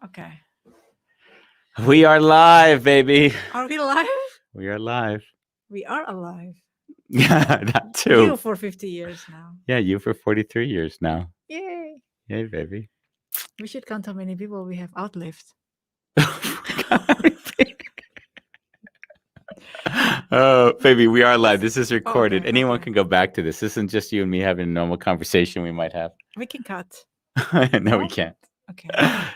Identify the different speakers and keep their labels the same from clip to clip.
Speaker 1: Okay.
Speaker 2: We are live, baby.
Speaker 1: Are we live?
Speaker 2: We are live.
Speaker 1: We are alive.
Speaker 2: Yeah, that too.
Speaker 1: You for 50 years now.
Speaker 2: Yeah, you for 43 years now.
Speaker 1: Yay.
Speaker 2: Yay, baby.
Speaker 1: We should count how many people we have outlived.
Speaker 2: Oh, baby, we are live. This is recorded.
Speaker 1: okay,
Speaker 2: Anyone
Speaker 1: okay.
Speaker 2: can go back to this. This isn't just you and me having a normal conversation we might have.
Speaker 1: We can cut.
Speaker 2: No, we can't.
Speaker 1: Okay.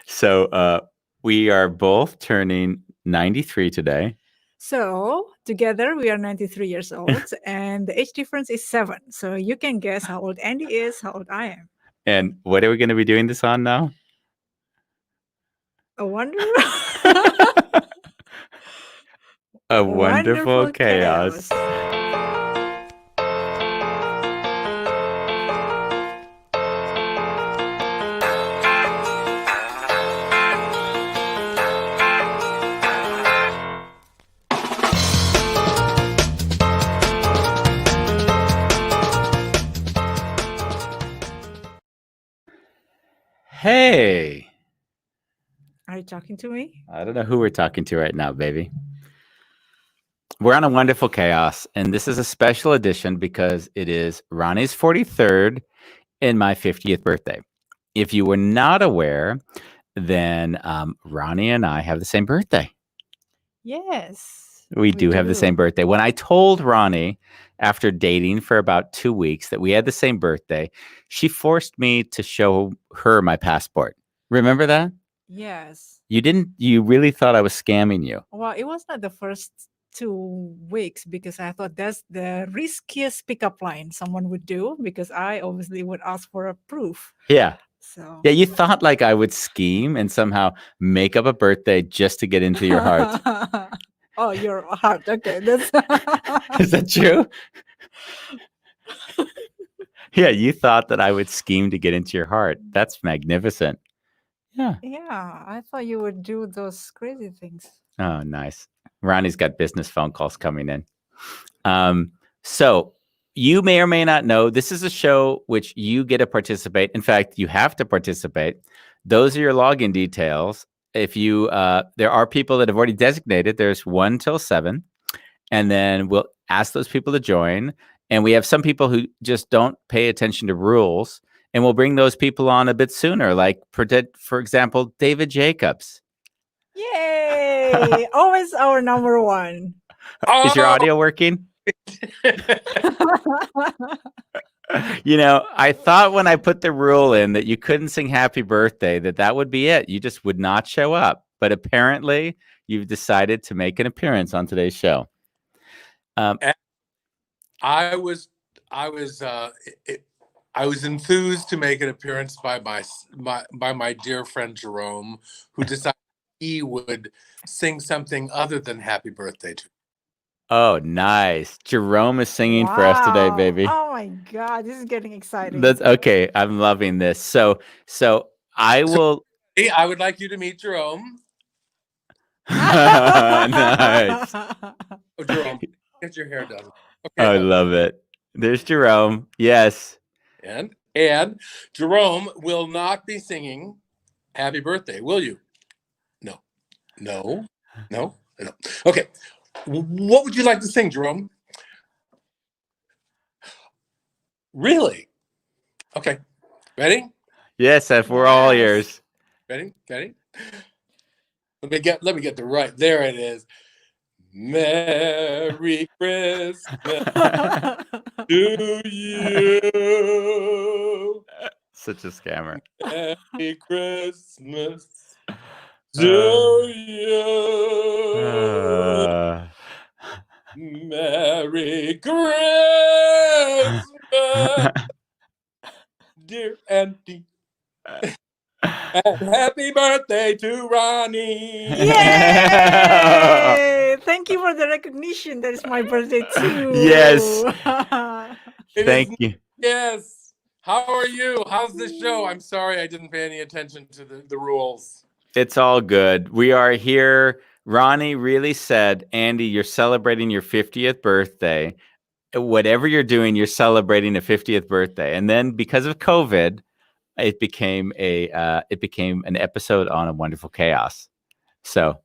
Speaker 2: So we are both turning 93 today.
Speaker 1: So together we are 93 years old and the age difference is 7. So you can guess how old Andy is, how old I am.
Speaker 2: And what are we going to be doing this on now?
Speaker 1: A wonder.
Speaker 2: A wonderful chaos. Hey.
Speaker 1: Are you talking to me?
Speaker 2: I don't know who we're talking to right now, baby. We're on a wonderful chaos, and this is a special edition because it is Rani's 43rd and my 50th birthday. If you were not aware, then Rani and I have the same birthday.
Speaker 1: Yes.
Speaker 2: We do have the same birthday. When I told Rani after dating for about 2 weeks that we had the same birthday, she forced me to show her my passport. Remember that?
Speaker 1: Yes.
Speaker 2: You really thought I was scamming you.
Speaker 1: Well, it was not the first 2 weeks because I thought that's the riskiest pickup line someone would do because I obviously would ask for a proof.
Speaker 2: Yeah.
Speaker 1: So
Speaker 2: yeah, you thought like I would scheme and somehow make up a birthday just to get into your heart.
Speaker 1: Oh, your heart. Okay, that's
Speaker 2: Is that true? Yeah, you thought that I would scheme to get into your heart. That's magnificent. Yeah.
Speaker 1: Yeah, I thought you would do those crazy things.
Speaker 2: Oh, nice. Ronnie's got business phone calls coming in. So you may or may not know this is a show which you get to participate. In fact, you have to participate. Those are your login details. If you, there are people that have already designated. There's 1 till 7, and then we'll ask those people to join. And we have some people who just don't pay attention to rules, and we'll bring those people on a bit sooner. Like for example, David Jacobs.
Speaker 1: Yay! Always our number one.
Speaker 2: Is your audio working? I thought when I put the rule in that you couldn't sing happy birthday, that would be it. You just would not show up. But apparently you've decided to make an appearance on today's show.
Speaker 3: I was enthused to make an appearance by my dear friend Jerome, who decided he would sing something other than happy birthday to me.
Speaker 2: Oh, nice. Jerome is singing for us today, baby.
Speaker 1: Oh my God, this is getting exciting.
Speaker 2: That's okay. I'm loving this. So I will.
Speaker 3: Hey, I would like you to meet Jerome.
Speaker 2: Nice.
Speaker 3: Oh, Jerome, get your hair done.
Speaker 2: Okay, I love it. There's Jerome. Yes.
Speaker 3: And Jerome will not be singing happy birthday, will you? No. Okay. What would you like to sing, Jerome? Really? Okay. Ready?
Speaker 2: Yes, if we're all ears.
Speaker 3: Ready? Let me get the right. There it is. Merry Christmas to you.
Speaker 2: Such a scammer.
Speaker 3: Merry Christmas to you. Merry Christmas, dear Auntie. And happy birthday to Rani.
Speaker 1: Yay! Thank you for the recognition. That is my birthday too.
Speaker 2: Yes. Thank you.
Speaker 3: Yes. How are you? How's the show? I'm sorry I didn't pay any attention to the rules.
Speaker 2: It's all good. We are here. Rani really said, Andy, you're celebrating your 50th birthday. Whatever you're doing, you're celebrating a 50th birthday. And then because of COVID, it became an episode on A Wonderful Chaos. So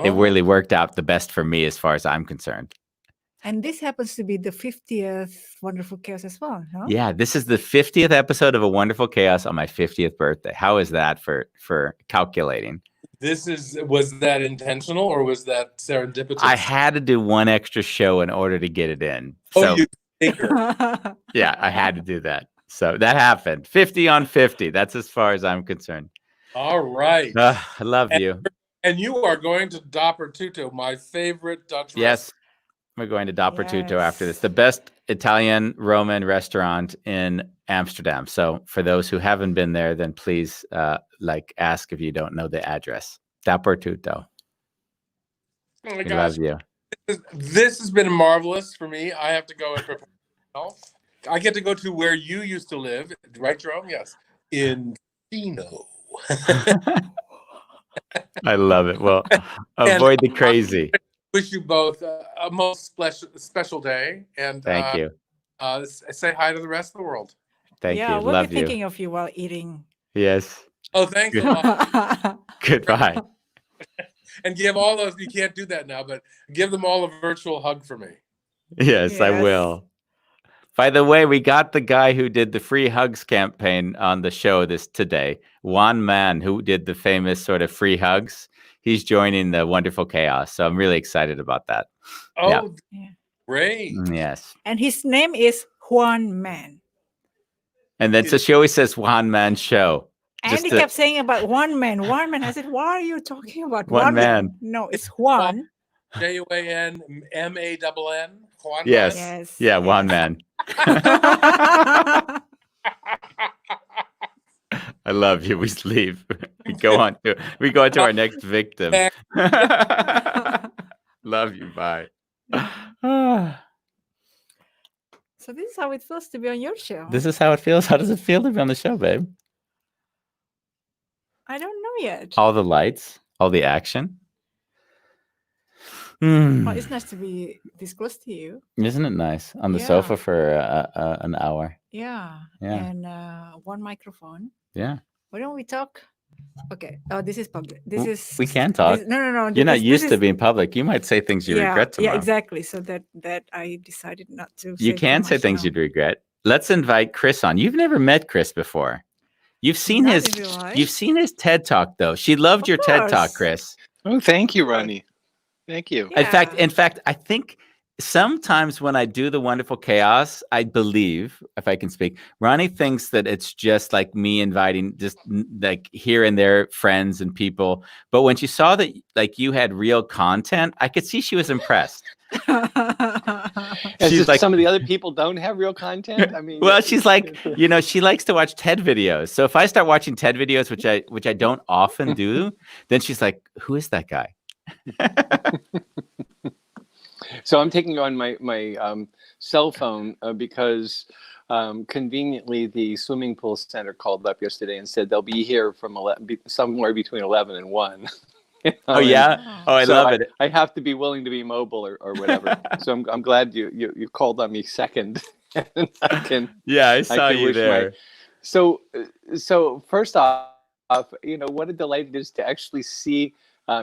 Speaker 2: it really worked out the best for me as far as I'm concerned.
Speaker 1: And this happens to be the 50th Wonderful Chaos as well, huh?
Speaker 2: Yeah, this is the 50th episode of A Wonderful Chaos on my 50th birthday. How is that for calculating?
Speaker 3: Was that intentional or was that serendipitous?
Speaker 2: I had to do one extra show in order to get it in.
Speaker 3: Oh,
Speaker 2: So
Speaker 3: you thinker.
Speaker 2: yeah, I had to do that. So that happened. 50 on 50. That's as far as I'm concerned.
Speaker 3: All right.
Speaker 2: I love you.
Speaker 3: And you are going to Dappertutto, my favorite Dutch
Speaker 2: Yes.
Speaker 3: restaurant.
Speaker 2: We're going to Dappertutto
Speaker 1: Yes.
Speaker 2: after this. The best Italian Roman restaurant in Amsterdam. So for those who haven't been there, then please ask if you don't know the address. Dappertutto.
Speaker 3: Oh my
Speaker 2: We
Speaker 3: gosh.
Speaker 2: love you.
Speaker 3: This has been marvelous for me. I have to go and prepare myself. I get to go to where you used to live, right, Jerome? Yes. In Fino.
Speaker 2: I love it. Well, avoid the crazy.
Speaker 3: Wish you both a most special day. And
Speaker 2: Thank you.
Speaker 3: Say hi to the rest of the world.
Speaker 2: Thank you.
Speaker 1: We'll
Speaker 2: Love
Speaker 1: be
Speaker 2: you.
Speaker 1: thinking of you while eating.
Speaker 2: Yes.
Speaker 3: Oh, thanks a lot.
Speaker 2: Goodbye.
Speaker 3: And give all those, you can't do that now, but give them all a virtual hug for me.
Speaker 2: Yes, I will. By the way, we got the guy who did the free hugs campaign on the show today. One man who did the famous sort of free hugs. He's joining the Wonderful Chaos. So I'm really excited about that.
Speaker 3: Oh,
Speaker 1: Yeah.
Speaker 3: great.
Speaker 2: Yes.
Speaker 1: And his name is Juan Man.
Speaker 2: And then so she always says One Man Show.
Speaker 1: And he kept saying about one man. I said, why are you talking about
Speaker 2: one man?
Speaker 1: No, it's Juan.
Speaker 3: Juanmann. Juan
Speaker 2: Yes.
Speaker 3: Man.
Speaker 1: Yes.
Speaker 2: Yeah, One Man. I love you. We leave. We go on to our next victim. Love you. Bye.
Speaker 1: So this is how it feels to be on your show.
Speaker 2: This is how it feels. How does it feel to be on the show, babe?
Speaker 1: I don't know yet.
Speaker 2: All the lights, all the action.
Speaker 1: Well, it's nice to be this close to you.
Speaker 2: Isn't it nice? On the
Speaker 1: Yeah.
Speaker 2: sofa for an hour.
Speaker 1: Yeah.
Speaker 2: Yeah.
Speaker 1: And one microphone.
Speaker 2: Yeah.
Speaker 1: Why don't we talk? Okay. Oh, this is public. This is.
Speaker 2: We can talk.
Speaker 1: No.
Speaker 2: You're not used to being public. You might say things you regret tomorrow.
Speaker 1: Yeah, exactly. So that I decided not to.
Speaker 2: You can say things you'd regret. Let's invite Chris on. You've never met Chris before. You've seen
Speaker 1: Not
Speaker 2: his.
Speaker 1: in real life.
Speaker 2: You've seen his TED Talk though. She loved
Speaker 1: Of
Speaker 2: your TED Talk,
Speaker 1: course.
Speaker 2: Chris.
Speaker 4: Oh, thank you, Ronnie. Thank you.
Speaker 1: Yeah.
Speaker 2: In fact, I think sometimes when I do the Wonderful Chaos, I believe, if I can speak, Ronnie thinks that it's just like me inviting just like here and there friends and people. But when she saw that like you had real content, I could see she was impressed.
Speaker 4: As
Speaker 2: She's
Speaker 4: if
Speaker 2: like-
Speaker 4: some of the other people don't have real content. I mean,
Speaker 2: Well, she's like, she likes to watch TED videos. So if I start watching TED videos, which I don't often do, then she's like, who is that guy?
Speaker 4: So I'm taking on my cell phone because conveniently the swimming pool center called up yesterday and said they'll be here from somewhere between 11 and 1. You know,
Speaker 2: Oh yeah. Oh, I
Speaker 4: so
Speaker 2: love it.
Speaker 4: I have to be willing to be mobile or whatever. So I'm glad you called on me second. And I can.
Speaker 2: Yeah, I saw
Speaker 4: can
Speaker 2: you
Speaker 4: wish
Speaker 2: there.
Speaker 4: So first off, what a delight it is to actually see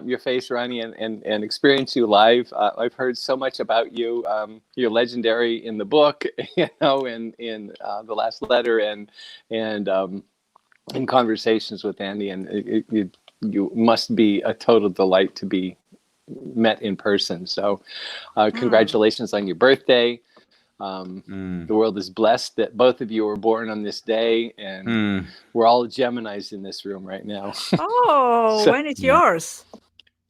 Speaker 4: your face, Ronnie, and experience you live. I've heard so much about you. You're legendary in the book, in the last letter, and in conversations with Andy, and you must be a total delight to be met in person. So, congratulations on your birthday. The world is blessed that both of you were born on this day, and we're all Geminis in this room right now.
Speaker 1: Oh,
Speaker 4: So-
Speaker 1: when is yours?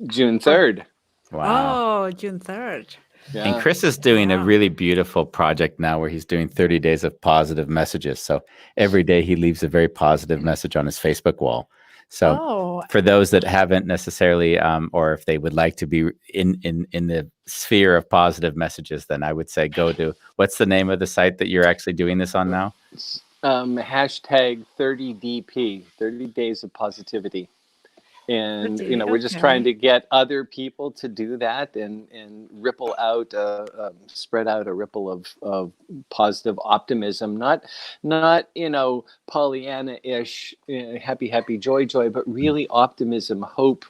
Speaker 4: June 3rd.
Speaker 2: Wow.
Speaker 1: Oh, June 3rd.
Speaker 4: Yeah.
Speaker 2: And Chris is doing a
Speaker 1: Wow.
Speaker 2: really beautiful project now where he's doing 30 days of positive messages. So every day he leaves a very positive message on his Facebook wall. So
Speaker 1: Oh,
Speaker 2: for those that haven't necessarily, or if they would like to be in the sphere of positive messages, then I would say go to, what's the name of the site that you're actually doing this on now?
Speaker 4: Hashtag 30DP, 30 Days of Positivity. And
Speaker 1: Pretty,
Speaker 4: we're just trying
Speaker 1: okay.
Speaker 4: to get other people to do that and ripple out, spread out a ripple of positive optimism, not Pollyanna-ish, happy joy, but really optimism, hope,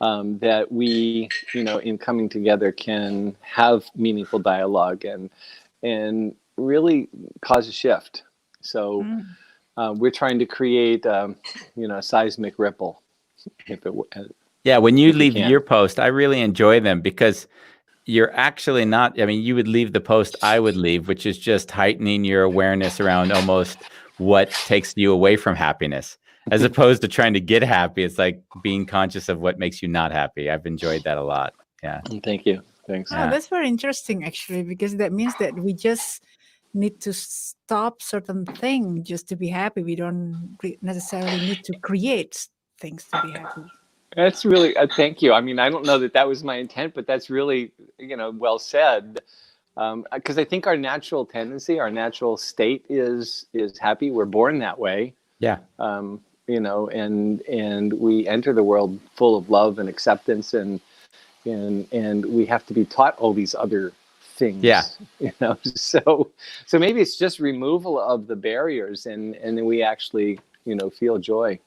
Speaker 4: that we, in coming together, can have meaningful dialogue and really cause a shift. So
Speaker 1: Mm.
Speaker 4: we're trying to create, a seismic ripple, if it
Speaker 2: Yeah, when you
Speaker 4: if we
Speaker 2: leave
Speaker 4: can.
Speaker 2: your post, I really enjoy them because you're actually not, I mean, you would leave the post I would leave, which is just heightening your awareness around almost what takes you away from happiness, as opposed to trying to get happy. It's like being conscious of what makes you not happy. I've enjoyed that a lot. Yeah.
Speaker 4: Thank you. Thanks.
Speaker 1: Oh,
Speaker 2: Yeah.
Speaker 1: that's very interesting, actually, because that means that we just need to stop certain thing just to be happy. We don't necessarily need to create things to be happy.
Speaker 4: That's really, thank you. I mean, I don't know that was my intent, but that's really, well said. Because I think our natural tendency, our natural state is happy. We're born that way.
Speaker 2: Yeah.
Speaker 4: And we enter the world full of love and acceptance, and we have to be taught all these other things.
Speaker 2: Yeah.
Speaker 4: So maybe it's just removal of the barriers, and then we actually, feel joy.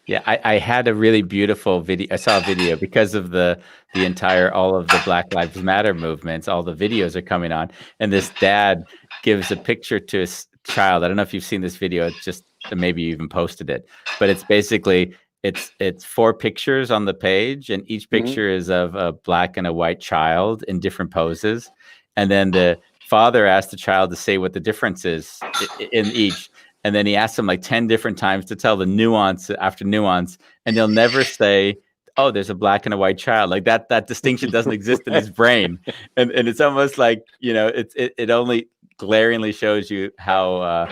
Speaker 2: Yeah, I had a really beautiful video. I saw a video because of all of the Black Lives Matter movements. All the videos are coming on, and this dad gives a picture to his child. I don't know if you've seen this video. It's just, maybe you even posted it, but it's basically it's 4 pictures on the page, and each picture is of a black and a white child in different poses, and then the father asked the child to say what the difference is in each. And then he asks him like 10 different times to tell the nuance after nuance. And he'll never say, oh, there's a black and a white child. Like that distinction doesn't exist in his brain. And it's almost like, it only glaringly shows you how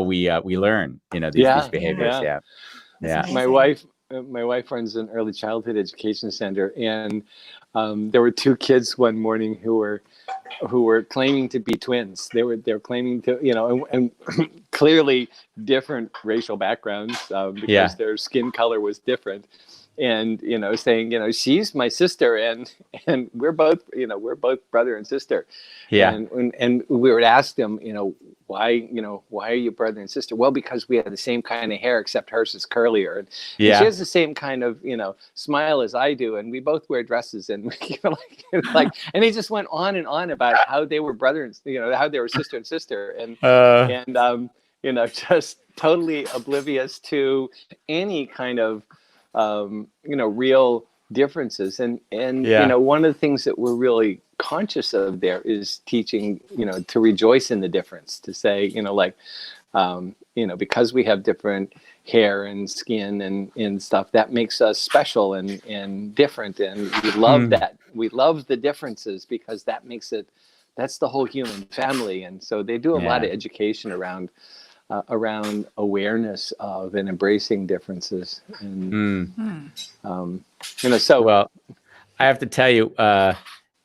Speaker 2: we learn, these behaviors.
Speaker 4: Yeah.
Speaker 2: Yeah.
Speaker 1: That's
Speaker 4: My
Speaker 1: amazing.
Speaker 4: wife runs an early childhood education center, and there were 2 kids one morning who were claiming to be twins. They were claiming to, and clearly different racial backgrounds, because their skin color was different, and saying, she's my sister, and we're both brother and sister.
Speaker 2: Yeah.
Speaker 4: And we would ask them, why are you brother and sister? Well, because we have the same kind of hair, except hers is curlier. And she has the same kind of, smile as I do. And we both wear dresses, and and he just went on and on about how they were brother and, how they were sister and sister. And just totally oblivious to any kind of, real differences. And one of the things that we're really conscious of there is teaching, to rejoice in the difference, to say, because we have different hair and skin and stuff, that makes us special and different. And we love that. We love the differences, because that's the whole human family. And so they do a lot of education around awareness of and embracing differences. And, so,
Speaker 2: well, I have to tell you,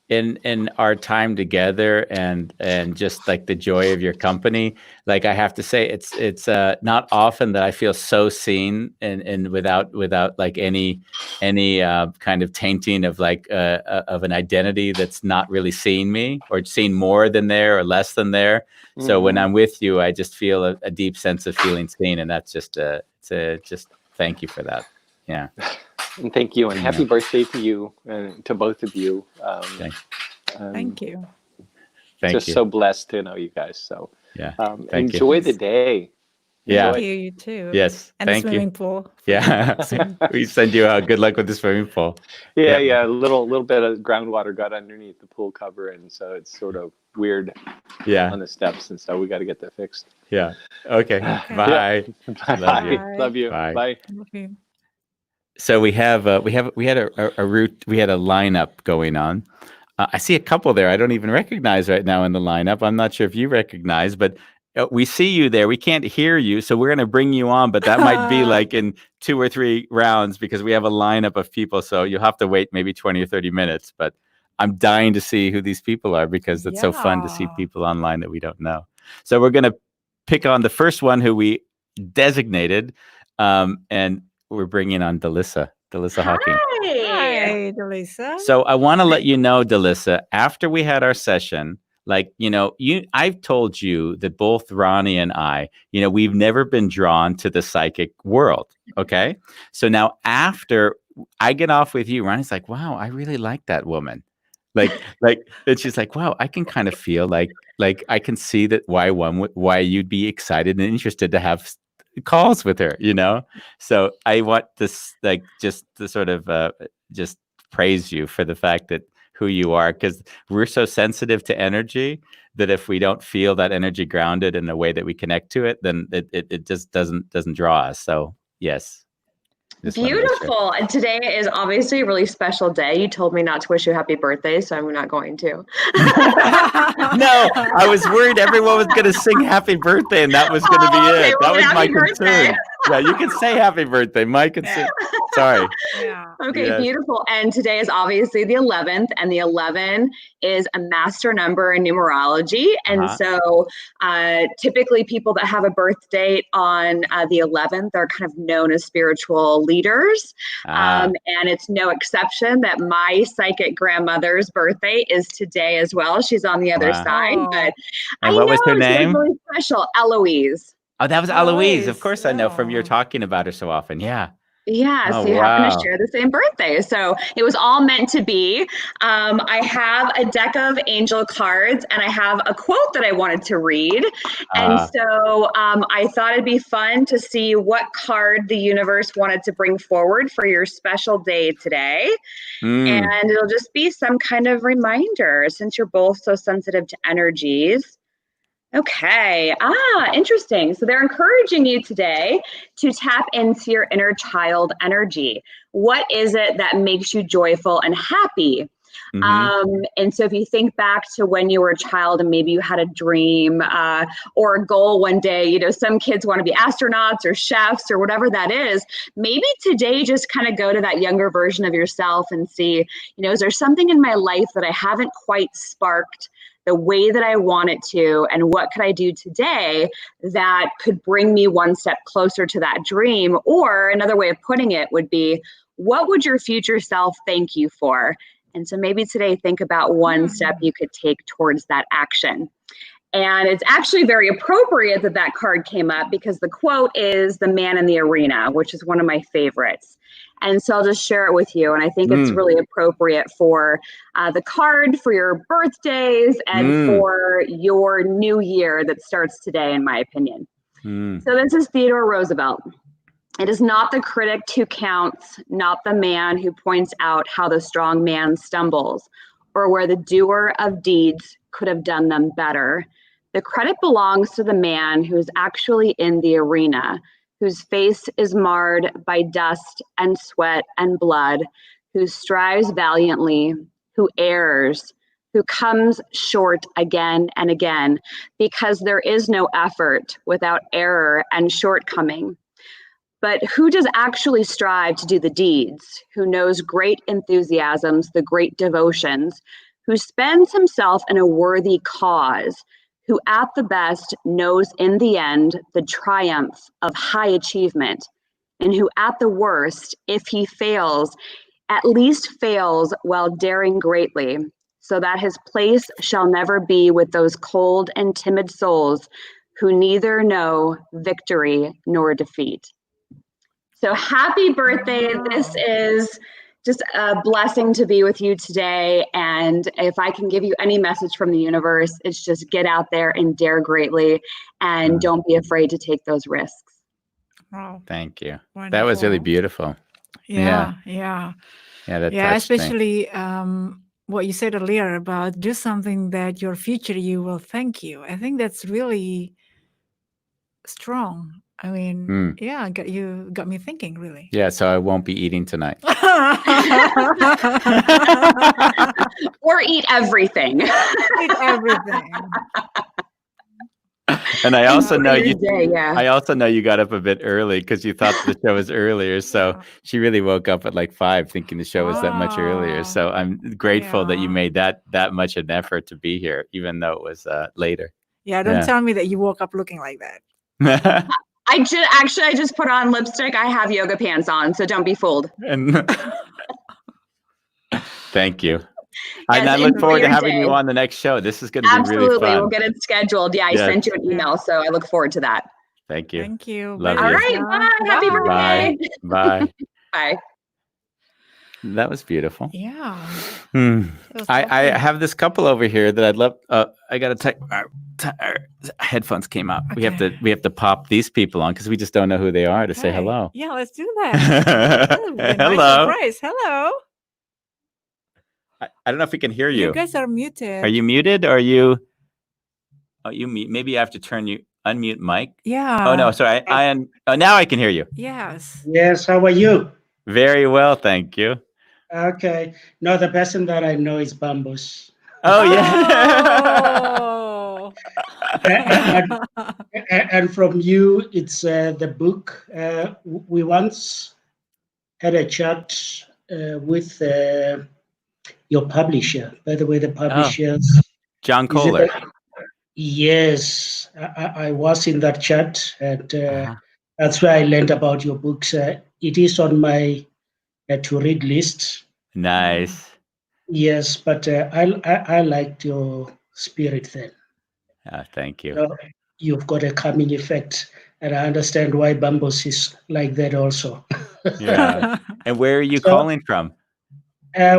Speaker 2: in our time together and just like the joy of your company, like I have to say, it's not often that I feel so seen and without like any kind of tainting of like of an identity that's not really seeing me or seeing more than there or less than there. So when I'm with you, I just feel a deep sense of feeling seen, and that's just just thank you for that. Yeah.
Speaker 4: And thank you, and happy birthday to you and to both of you.
Speaker 1: Thank you.
Speaker 4: Just so blessed to know you guys. So enjoy the day.
Speaker 2: Yeah.
Speaker 1: Thank you. You too.
Speaker 2: Yes.
Speaker 1: And the
Speaker 2: Thank you.
Speaker 1: swimming pool.
Speaker 2: Yeah. We send you out. Good luck with the swimming pool.
Speaker 4: Yeah. A little bit of groundwater got underneath the pool cover, and so it's sort of weird. On the steps, and so we got to get that fixed.
Speaker 2: Yeah. Okay. Bye.
Speaker 4: Bye. Love you.
Speaker 2: Bye.
Speaker 4: Bye.
Speaker 1: Love you.
Speaker 2: So we had a route. We had a lineup going on. I see a couple there I don't even recognize right now in the lineup. I'm not sure if you recognize, but we see you there. We can't hear you, so we're going to bring you on, but that might be like in 2 or 3 rounds because we have a lineup of people. So you'll have to wait maybe 20 or 30 minutes. But I'm dying to see who these people are because it's so fun to see people online that we don't know. So we're going to pick on the first one who we designated, and we're bringing on Dallisa. Dallisa Hawking.
Speaker 5: Hi.
Speaker 1: Hi, Dallisa.
Speaker 2: So I want to let you know, Dallisa, after we had our session, like, I've told you that both Ronnie and I, we've never been drawn to the psychic world. Okay. So now after I get off with you, Ronnie's like, wow, I really like that woman. And she's like, wow, I can kind of feel like I can see that why you'd be excited and interested to have calls with her, So I want this, like, just to sort of just praise you for the fact that who you are, because we're so sensitive to energy that if we don't feel that energy grounded in a way that we connect to it, then it just doesn't draw us. So yes.
Speaker 5: Beautiful. And today is obviously a really special day. You told me not to wish you happy birthday, so I'm not going to.
Speaker 2: No, I was worried everyone was going to sing happy birthday and that was going to be
Speaker 5: okay,
Speaker 2: it.
Speaker 5: well,
Speaker 2: That was my
Speaker 5: happy birthday.
Speaker 2: concern. Yeah, you can say happy birthday. My concern. Sorry.
Speaker 1: Yeah.
Speaker 5: Okay,
Speaker 2: Yes.
Speaker 5: beautiful. And today is obviously the 11th, and the 11 is a master number in numerology. And so typically people that have a birth date on the 11th are kind of known as spiritual leaders. And it's no exception that my psychic grandmother's birthday is today as well. She's on the other side.
Speaker 1: Oh.
Speaker 5: But
Speaker 2: And
Speaker 5: I
Speaker 2: what
Speaker 5: know
Speaker 2: was her
Speaker 5: it's
Speaker 2: name?
Speaker 5: really special. Eloise.
Speaker 2: Oh, that was Eloise. Of
Speaker 1: Eloise,
Speaker 2: course, I know from your
Speaker 1: yeah.
Speaker 2: talking about her so often. Yeah.
Speaker 5: Yeah,
Speaker 2: Oh,
Speaker 5: so you happen to
Speaker 2: wow.
Speaker 5: share the same birthday. So it was all meant to be. I have a deck of angel cards and I have a quote that I wanted to read. And so I thought it'd be fun to see what card the universe wanted to bring forward for your special day today. And it'll just be some kind of reminder since you're both so sensitive to energies. Okay. Interesting. So they're encouraging you today to tap into your inner child energy. What is it that makes you joyful and happy? And so if you think back to when you were a child and maybe you had a dream or a goal one day, some kids want to be astronauts or chefs or whatever that is, maybe today just kind of go to that younger version of yourself and see, is there something in my life that I haven't quite sparked the way that I want it to, and what could I do today that could bring me one step closer to that dream? Or another way of putting it would be, what would your future self thank you for? And so maybe today think about one step you could take towards that action. And it's actually very appropriate that that card came up because the quote is "The Man in the Arena," which is one of my favorites. And so I'll just share it with you. And I think it's really appropriate for the card for your birthdays and for your new year that starts today, in my opinion. So this is Theodore Roosevelt. It is not the critic who counts, not the man who points out how the strong man stumbles, or where the doer of deeds could have done them better. The credit belongs to the man who is actually in the arena, whose face is marred by dust and sweat and blood, who strives valiantly, who errs, who comes short again and again, because there is no effort without error and shortcoming. But who does actually strive to do the deeds, who knows great enthusiasms, the great devotions, who spends himself in a worthy cause, who at the best knows in the end the triumph of high achievement, and who at the worst, if he fails, at least fails while daring greatly, so that his place shall never be with those cold and timid souls who neither know victory nor defeat. So happy birthday.
Speaker 1: Wow.
Speaker 5: This is just a blessing to be with you today. And if I can give you any message from the universe, it's just get out there and dare greatly and don't be afraid to take those risks.
Speaker 1: Wow.
Speaker 2: Thank you.
Speaker 1: Wonderful.
Speaker 2: That was really beautiful.
Speaker 1: Yeah.
Speaker 2: Yeah, that touched me.
Speaker 1: Especially what you said earlier about do something that your future you will thank you. I think that's really strong. I mean, yeah, you got me thinking, really.
Speaker 2: Yeah, so I won't be eating tonight.
Speaker 5: Or eat everything.
Speaker 1: Eat everything.
Speaker 2: And I also know you.
Speaker 5: Yeah.
Speaker 2: I also know you got up a bit early because you thought the show was earlier. So she really woke up at like 5, thinking the show was that much earlier. So I'm grateful that you made that much an effort to be here, even though it was later.
Speaker 1: Yeah, don't tell me that you woke up looking like that.
Speaker 5: I just put on lipstick. I have yoga pants on, so don't be fooled.
Speaker 2: And thank you.
Speaker 5: Yes,
Speaker 2: and I look
Speaker 5: enjoy
Speaker 2: forward to
Speaker 5: your
Speaker 2: having
Speaker 5: day.
Speaker 2: you on the next show. This is going to be really
Speaker 5: Absolutely.
Speaker 2: fun.
Speaker 5: We'll get it scheduled. Yeah, I
Speaker 2: Yes.
Speaker 5: sent you an email, so I look forward to that.
Speaker 2: Thank you.
Speaker 1: Thank you.
Speaker 2: Love
Speaker 1: Bye,
Speaker 2: you.
Speaker 5: All right.
Speaker 1: Dallisa.
Speaker 5: Bye. Happy
Speaker 2: Bye.
Speaker 5: birthday.
Speaker 2: Bye.
Speaker 5: Bye.
Speaker 2: That was beautiful.
Speaker 1: Yeah.
Speaker 2: Hmm.
Speaker 1: It was
Speaker 2: I
Speaker 1: lovely.
Speaker 2: have this couple over here that I'd love. I got to headphones came out.
Speaker 1: Okay.
Speaker 2: We have to pop these people on because we just don't know who they are to say
Speaker 1: Hey.
Speaker 2: hello.
Speaker 1: Yeah, let's do that. That would be a nice
Speaker 2: Hello.
Speaker 1: surprise. Hello.
Speaker 2: I don't know if we can hear you.
Speaker 1: You guys are muted.
Speaker 2: Are you muted? Or are you? Oh, you mute. Maybe I have to unmute Mike.
Speaker 1: Yeah.
Speaker 2: Oh no, sorry. Now I can hear you.
Speaker 1: Yes.
Speaker 6: Yes, how are you?
Speaker 2: Very well, thank you.
Speaker 6: Okay. No, the person that I know is Bambus.
Speaker 2: Oh yeah.
Speaker 1: Oh.
Speaker 6: And from you, it's the book. We once had a chat with your publisher. By the way, the publishers.
Speaker 2: John
Speaker 6: is it
Speaker 2: Kohler.
Speaker 6: Yes, I was in that chat, and that's where I learned about your books. It is on my to-read list.
Speaker 2: Nice.
Speaker 6: Yes, but I liked your spirit then.
Speaker 2: Thank you.
Speaker 6: You know, you've got a calming effect, and I understand why Bambos is like that also.
Speaker 2: Yeah. And where are you
Speaker 6: So-
Speaker 2: calling from?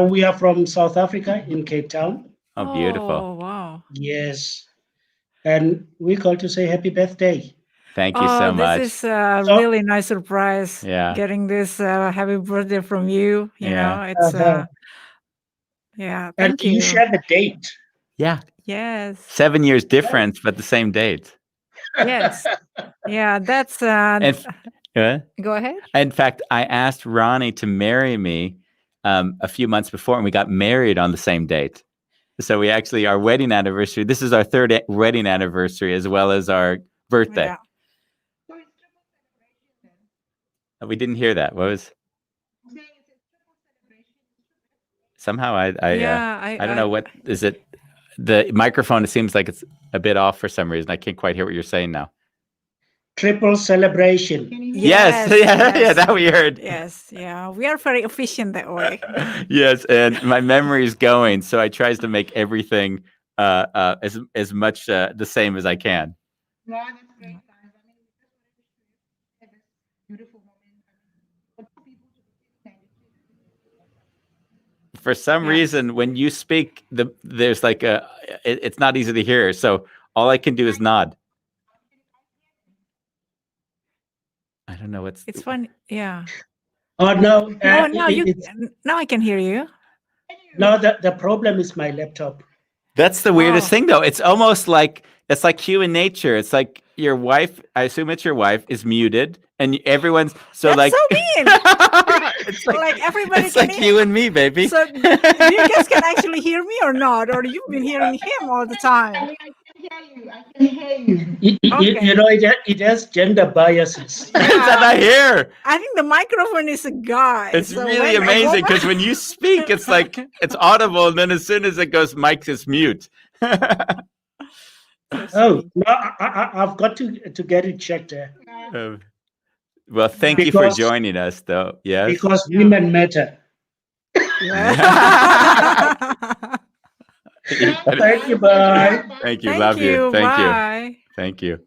Speaker 6: We are from South Africa in Cape Town.
Speaker 2: Oh, beautiful.
Speaker 1: Oh, wow.
Speaker 6: Yes, and we call to say happy birthday.
Speaker 2: Thank you so much.
Speaker 1: This is a
Speaker 6: So-
Speaker 1: really nice surprise.
Speaker 2: Yeah.
Speaker 1: Getting this happy birthday from you. You
Speaker 2: Yeah.
Speaker 1: know, it's yeah.
Speaker 6: And
Speaker 1: Thank you.
Speaker 6: you share the date.
Speaker 2: Yeah.
Speaker 1: Yes.
Speaker 2: 7 years difference, but the same date.
Speaker 1: Yes. Yeah. That's. Go ahead.
Speaker 2: In fact, I asked Ronnie to marry me a few months before, and we got married on the same date. So we actually, our wedding anniversary, this is our third wedding anniversary as well as our birthday.
Speaker 1: Yeah.
Speaker 2: We didn't hear that. What was? Somehow I don't know what is it. The microphone, it seems like it's a bit off for some reason. I can't quite hear what you're saying now.
Speaker 6: Triple celebration.
Speaker 2: Yes. Yeah, that we heard.
Speaker 1: Yes, yeah, we are very efficient that way.
Speaker 2: Yes, and my memory is going, so I tries to make everything as much the same as I can.
Speaker 7: No, that's great, guys. I mean, we just wanted to share this beautiful moment. I mean, for two people to be
Speaker 2: For some reason, when you speak, there's like it's not easy to hear. So all I can do is nod. I don't know what's.
Speaker 1: It's fun. Yeah.
Speaker 6: Oh no!
Speaker 1: Now I can hear you.
Speaker 6: No, the problem is my laptop.
Speaker 2: That's the weirdest thing, though. It's almost like it's like human nature. It's like your wife. I assume it's your wife is muted, and everyone's
Speaker 1: That's
Speaker 2: like.
Speaker 1: so mean.
Speaker 2: It's
Speaker 1: like everybody.
Speaker 2: It's like you and me, baby.
Speaker 1: So you guys can actually hear me or not, or you've been hearing him all the time.
Speaker 7: I can hear you.
Speaker 6: You know, it has gender biases.
Speaker 2: That's not here.
Speaker 1: I think the microphone is a guy.
Speaker 2: It's
Speaker 1: so
Speaker 2: really
Speaker 1: when a
Speaker 2: amazing
Speaker 1: woman-
Speaker 2: because when you speak, it's like it's audible, and then as soon as it goes, mic is mute.
Speaker 6: Oh no! I've got to get it checked.
Speaker 2: Well, thank you for joining us, though. Yes,
Speaker 6: because women matter. Thank you. Bye.
Speaker 2: Thank you. Love you.
Speaker 1: Bye.
Speaker 2: Thank you.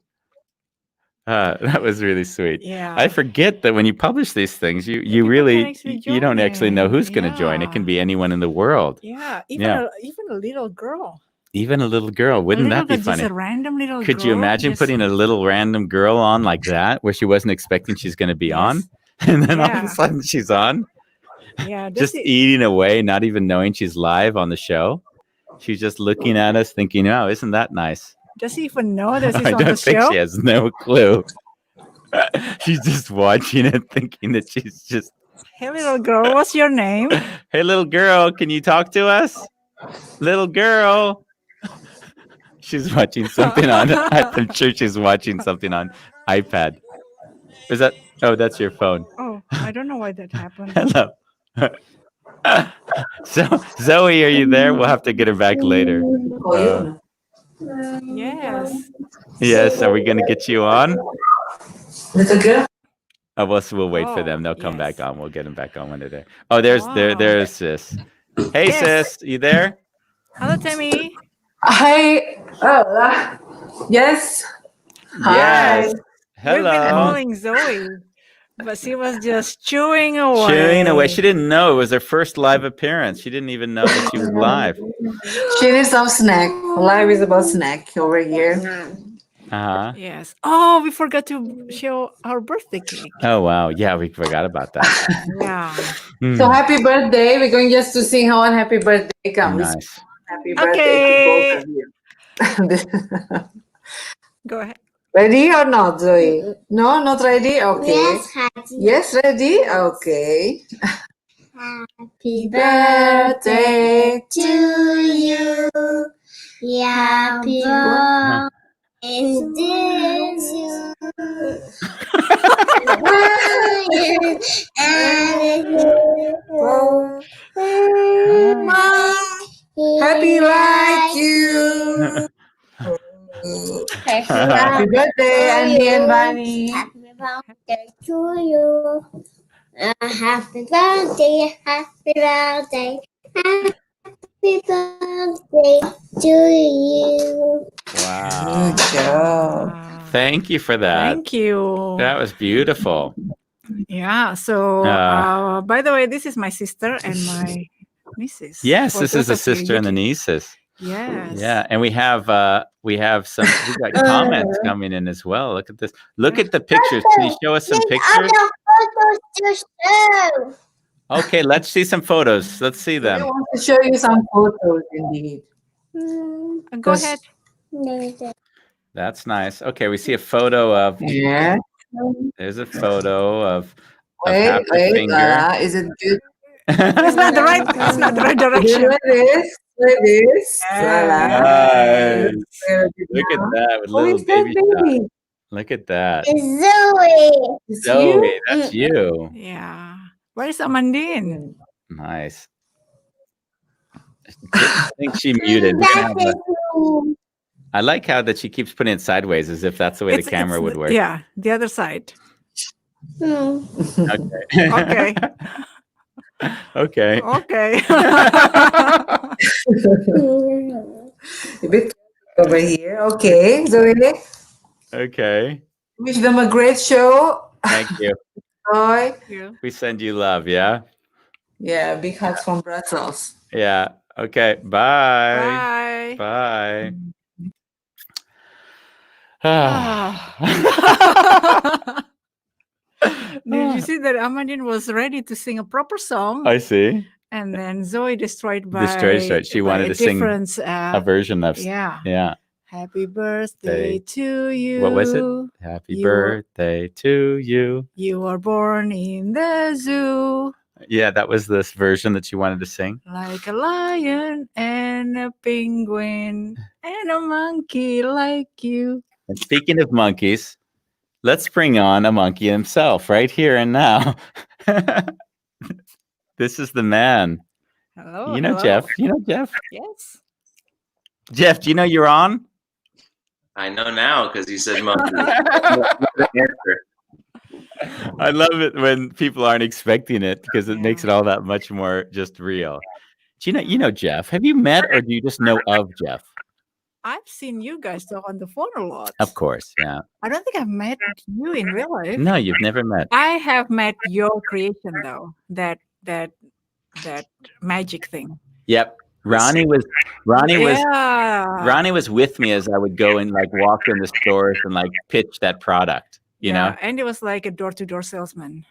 Speaker 2: That was really sweet.
Speaker 1: Yeah.
Speaker 2: I forget that when you publish these things, you really you don't actually know who's going to join. It can be anyone in the world.
Speaker 1: Yeah. Even a little girl.
Speaker 2: Even a little girl. Wouldn't that be funny?
Speaker 1: Just a random little
Speaker 2: Could
Speaker 1: girl.
Speaker 2: you imagine putting a little random girl on like that, where she wasn't expecting she's going to be on, and then all of a sudden she's on?
Speaker 1: Yeah.
Speaker 2: Just eating away, not even knowing she's live on the show. She's just looking at us, thinking, "Oh, isn't that nice?"
Speaker 1: Does she even know this is
Speaker 2: I
Speaker 1: on the
Speaker 2: don't think
Speaker 1: show?
Speaker 2: she has no clue. She's just watching it, thinking that she's just.
Speaker 1: Hey, little girl, what's your name?
Speaker 2: Hey, little girl, can you talk to us? Little girl. She's watching something on. I'm sure she's watching something on iPad. Is that? Oh, that's your phone.
Speaker 1: Oh, I don't know why that happened.
Speaker 2: Hello. So, Zoe, are you there? We'll have to get her back later.
Speaker 1: Yes.
Speaker 2: Yes. Are we going to get you on?
Speaker 8: Little girl.
Speaker 2: Oh, we'll wait for them. They'll come back
Speaker 1: yes.
Speaker 2: on. We'll get them back on one today. Oh, there's sis. Hey,
Speaker 1: Yes.
Speaker 2: sis, you there?
Speaker 1: Hello, Tammy.
Speaker 8: Hi. Yes. Hi.
Speaker 2: Yes.
Speaker 1: We've been
Speaker 2: Hello.
Speaker 1: calling Zoe, but she was just chewing away.
Speaker 2: Chewing away. She didn't know it was her first live appearance. She didn't even know that she was live.
Speaker 8: She needs some snack. Live is about snack over here.
Speaker 2: Uh-huh.
Speaker 1: Yes. Oh, we forgot to show our birthday cake.
Speaker 2: Oh, wow. Yeah, we forgot about that.
Speaker 1: Yeah.
Speaker 8: So happy birthday. We're going just to sing how on happy birthday comes.
Speaker 2: Nice.
Speaker 8: Happy birthday to both of you.
Speaker 1: Go ahead.
Speaker 8: Ready or not, Zoe? No, not ready? Okay. Yes, ready? Okay. Happy birthday to you. Happy birthday happy like you. Happy birthday, Andy and Bunny.
Speaker 9: Happy birthday to you. Happy birthday, happy birthday, happy birthday to you.
Speaker 2: Wow.
Speaker 8: Good job.
Speaker 2: Thank you for that.
Speaker 1: Thank you.
Speaker 2: That was beautiful.
Speaker 1: Yeah. So, by the way, this is my sister and my nieces.
Speaker 2: Yes,
Speaker 1: For
Speaker 2: this is
Speaker 1: those
Speaker 2: the
Speaker 1: of you
Speaker 2: sister and the
Speaker 1: YouTube-
Speaker 2: nieces.
Speaker 1: Yes.
Speaker 2: Yeah, and we have we got comments coming in as well. Look at this. Look at the pictures. Can you show us some pictures?
Speaker 9: Photos to show.
Speaker 2: Okay, let's see some photos. Let's see
Speaker 8: I
Speaker 2: them.
Speaker 8: want to show you some photos indeed.
Speaker 1: Go ahead.
Speaker 2: That's nice. Okay, we see a photo of.
Speaker 8: Yeah.
Speaker 2: There's a photo of
Speaker 8: Wait,
Speaker 2: Happy Finger.
Speaker 8: is it good?
Speaker 1: It's not the right. It's not the right direction.
Speaker 8: Like this. Like this.
Speaker 2: Nice. Look at that with
Speaker 8: Who
Speaker 2: little
Speaker 8: is that
Speaker 2: baby shot.
Speaker 8: baby?
Speaker 2: Look at that.
Speaker 9: Zoe.
Speaker 8: It's
Speaker 2: Zoe,
Speaker 8: you?
Speaker 2: that's you.
Speaker 1: Yeah. Where is Amandine?
Speaker 2: Nice. I think she muted. We're gonna have I like how that she keeps putting it sideways as if that's the way the camera would work.
Speaker 1: Yeah, the other side.
Speaker 2: Okay.
Speaker 1: Okay.
Speaker 2: Okay.
Speaker 1: Okay.
Speaker 8: A bit over here. Okay, Zoe.
Speaker 2: Okay.
Speaker 8: Wish them a great show.
Speaker 2: Thank you.
Speaker 8: Bye.
Speaker 2: We send you love, yeah?
Speaker 8: Yeah, big hugs from Brussels.
Speaker 2: Yeah. Okay. Bye.
Speaker 1: Bye.
Speaker 2: Bye.
Speaker 1: Did you see that Amandine was ready to sing a proper song?
Speaker 2: I see.
Speaker 1: And then Zoe destroyed by
Speaker 2: She wanted to sing a version of
Speaker 1: yeah. Happy birthday to you.
Speaker 2: What was it? Happy birthday to you.
Speaker 1: You were born in the zoo.
Speaker 2: Yeah, that was this version that she wanted to sing.
Speaker 1: Like a lion and a penguin and a monkey like you.
Speaker 2: And speaking of monkeys, let's bring on a monkey himself right here and now. This is the man.
Speaker 1: Hello.
Speaker 2: You know
Speaker 1: hello.
Speaker 2: Jeff. You know Jeff?
Speaker 1: Yes.
Speaker 2: Jeff, do you know you're on?
Speaker 10: I know now because you said monkey.
Speaker 2: I love it when people aren't expecting it because it makes it all that much more just real. Do you know Jeff? Have you met or do you just know of Jeff?
Speaker 1: I've seen you guys talk on the phone a lot.
Speaker 2: Of course, yeah.
Speaker 1: I don't think I've met you in real life.
Speaker 2: No, you've never met.
Speaker 1: I have met your creation though. That magic thing.
Speaker 2: Yep. Ronnie was with me as I would go and like walk in the stores and like pitch that product, you know?
Speaker 1: And it was like a door-to-door salesman.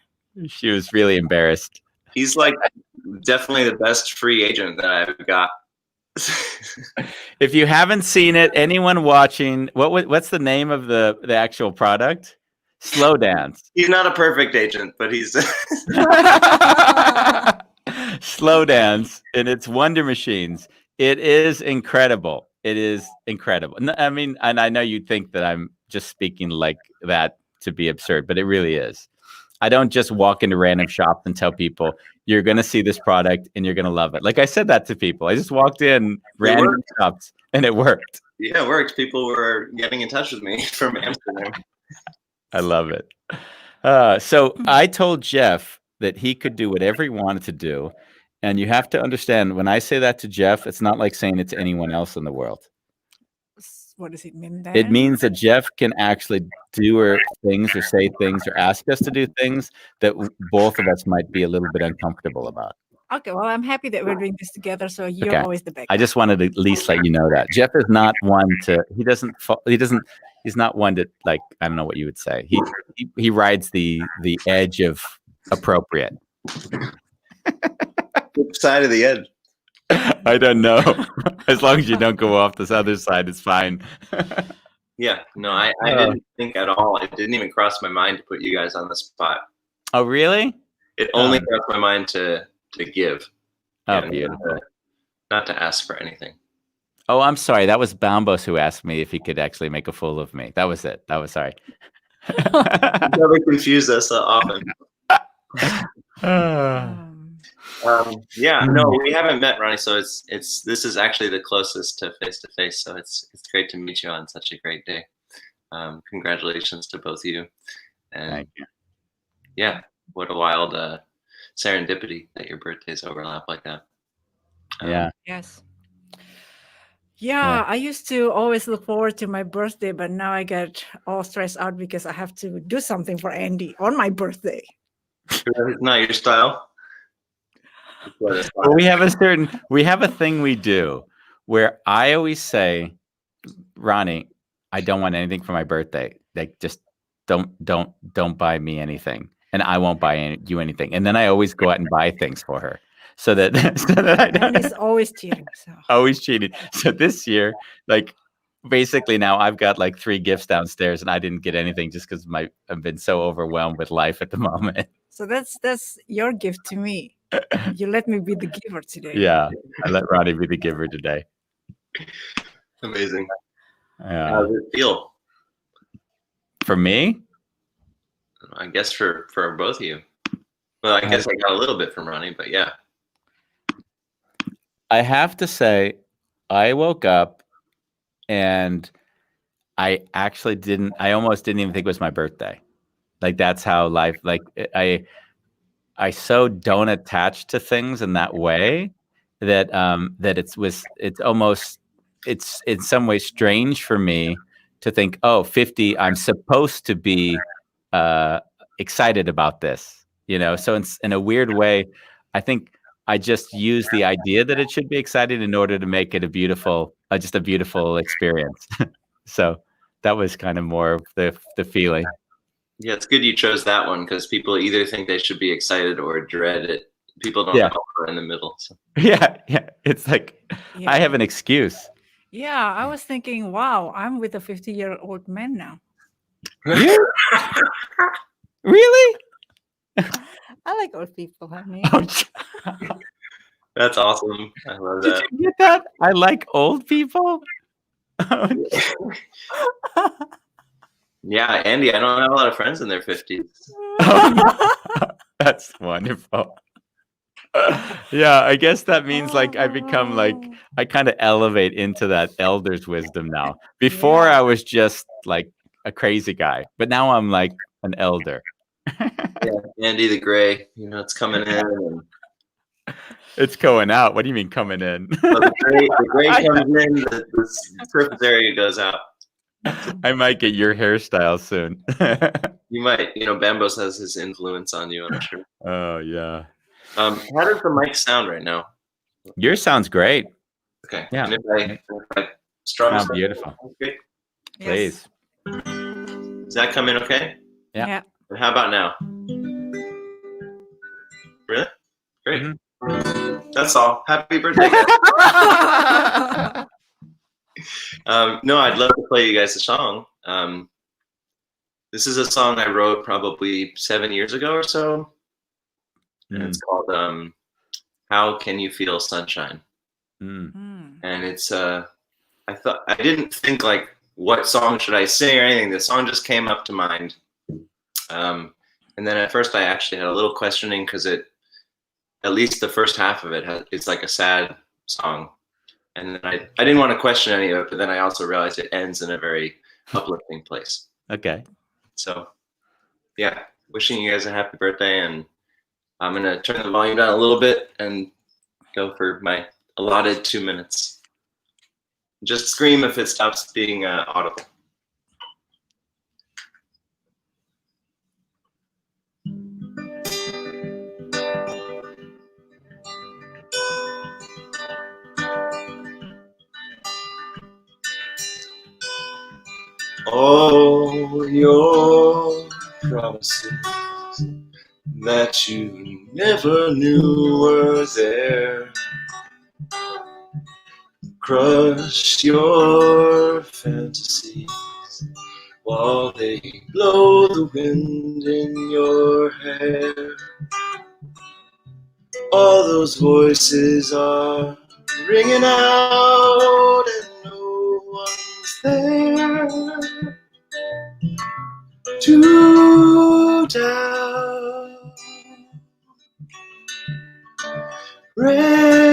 Speaker 2: She was really embarrassed.
Speaker 10: He's like definitely the best free agent that I've got.
Speaker 2: If you haven't seen it, anyone watching, what's the name of the actual product? Slow Dance.
Speaker 10: He's not a perfect agent, but he's
Speaker 2: Slow Dance, and it's Wonder Machines. It is incredible. It is incredible. I mean, and I know you'd think that I'm just speaking like that to be absurd, but it really is. I don't just walk into random shops and tell people you're going to see this product and you're going to love it. Like I said that to people. I just walked in random shops and it worked.
Speaker 10: Yeah, it worked. People were getting in touch with me from Amsterdam.
Speaker 2: I love it. So I told Jeff that he could do whatever he wanted to do. And you have to understand, when I say that to Jeff, it's not like saying it to anyone else in the world.
Speaker 1: What does it mean then?
Speaker 2: It means that Jeff can actually do things or say things or ask us to do things that both of us might be a little bit uncomfortable about.
Speaker 1: Okay, well, I'm happy that we're doing this together. So you're always the backup.
Speaker 2: I just wanted to at least let you know that Jeff is not one to. He's not one to, like, I don't know what you would say. He rides the edge of appropriate.
Speaker 10: Which side of the edge?
Speaker 2: I don't know. As long as you don't go off this other side, it's fine.
Speaker 10: Yeah, no, I didn't think at all. It didn't even cross my mind to put you guys on the spot.
Speaker 2: Oh, really?
Speaker 10: It only crossed my mind to give.
Speaker 2: Oh, beautiful.
Speaker 10: Not to ask for anything.
Speaker 2: Oh, I'm sorry. That was Bambos who asked me if he could actually make a fool of me. That was it. That was sorry.
Speaker 10: You never confuse us so often. Yeah, no, we haven't met, Ronnie. So this is actually the closest to face. So it's great to meet you on such a great day. Congratulations to both of you. And
Speaker 2: thank you.
Speaker 10: Yeah, what a wild serendipity that your birthdays overlap like that.
Speaker 2: Yeah.
Speaker 1: Yes. Yeah, I used to always look forward to my birthday, but now I get all stressed out because I have to do something for Andy on my birthday.
Speaker 10: It's not your style.
Speaker 2: Well, we have a thing we do where I always say, Ronnie, I don't want anything for my birthday. Like, just don't buy me anything, and I won't buy you anything. And then I always go out and buy things for her. So that I don't.
Speaker 1: And he's always cheating. So.
Speaker 2: Always cheating. So this year, like, basically now I've got like 3 gifts downstairs, and I didn't get anything just because I've been so overwhelmed with life at the moment.
Speaker 1: So that's your gift to me. You let me be the giver today.
Speaker 2: Yeah, I let Ronnie be the giver today.
Speaker 10: Amazing. How does it feel?
Speaker 2: For me?
Speaker 10: I guess for both of you. Well, I guess I got a little bit from Ronnie, but yeah.
Speaker 2: I have to say, I woke up and I almost didn't even think it was my birthday. Like, that's how life, like, I so don't attach to things in that way that it's in some way strange for me to think, oh, 50, I'm supposed to be excited about this, So in a weird way, I think I just use the idea that it should be exciting in order to make it just a beautiful experience. So that was kind of more of the feeling.
Speaker 10: Yeah, it's good you chose that one, because people either think they should be excited or dread it. People don't know in the middle. So.
Speaker 2: Yeah. It's like, I have an excuse.
Speaker 1: Yeah, I was thinking, wow, I'm with a 50-year-old man now.
Speaker 2: Really?
Speaker 1: I like old people, honey.
Speaker 10: That's awesome. I love that.
Speaker 2: Did you get that? I like old people?
Speaker 10: Yeah, Andy, I don't have a lot of friends in their 50s.
Speaker 2: That's wonderful. Yeah, I guess that means like I become like, I kind of elevate into that elder's wisdom now. Before I was just like a crazy guy, but now I'm like an elder.
Speaker 10: Yeah, Andy the Gray, it's coming in. And...
Speaker 2: It's going out. What do you mean coming in?
Speaker 10: Well, the gray comes in, the surface area goes out.
Speaker 2: I might get your hairstyle soon.
Speaker 10: You might. Bambos has his influence on you, I'm sure.
Speaker 2: Oh, yeah.
Speaker 10: How does the mic sound right now?
Speaker 2: Yours sounds great.
Speaker 10: Okay.
Speaker 2: Yeah.
Speaker 10: And if I strum
Speaker 2: sound beautiful.
Speaker 10: Okay.
Speaker 2: Please.
Speaker 10: Does that come in okay?
Speaker 2: Yeah.
Speaker 10: And how about now? Really? Great.
Speaker 2: Mm-hmm.
Speaker 10: That's all. Happy birthday, guys. No, I'd love to play you guys a song. This is a song I wrote probably 7 years ago or so. And it's called How Can You Feel Sunshine? And it's I didn't think like, what song should I sing or anything. The song just came up to mind. And then at first I actually had a little questioning, because at least the first half of it's like a sad song. And then I didn't want to question any of it, but then I also realized it ends in a very uplifting place.
Speaker 2: Okay.
Speaker 10: So yeah, wishing you guys a happy birthday, and I'm gonna turn the volume down a little bit and go for my allotted 2 minutes. Just scream if it stops being audible. All your promises that you never knew were there, crush your fantasies while they blow the wind in your hair. All those voices are ringing out and no one's there to doubt.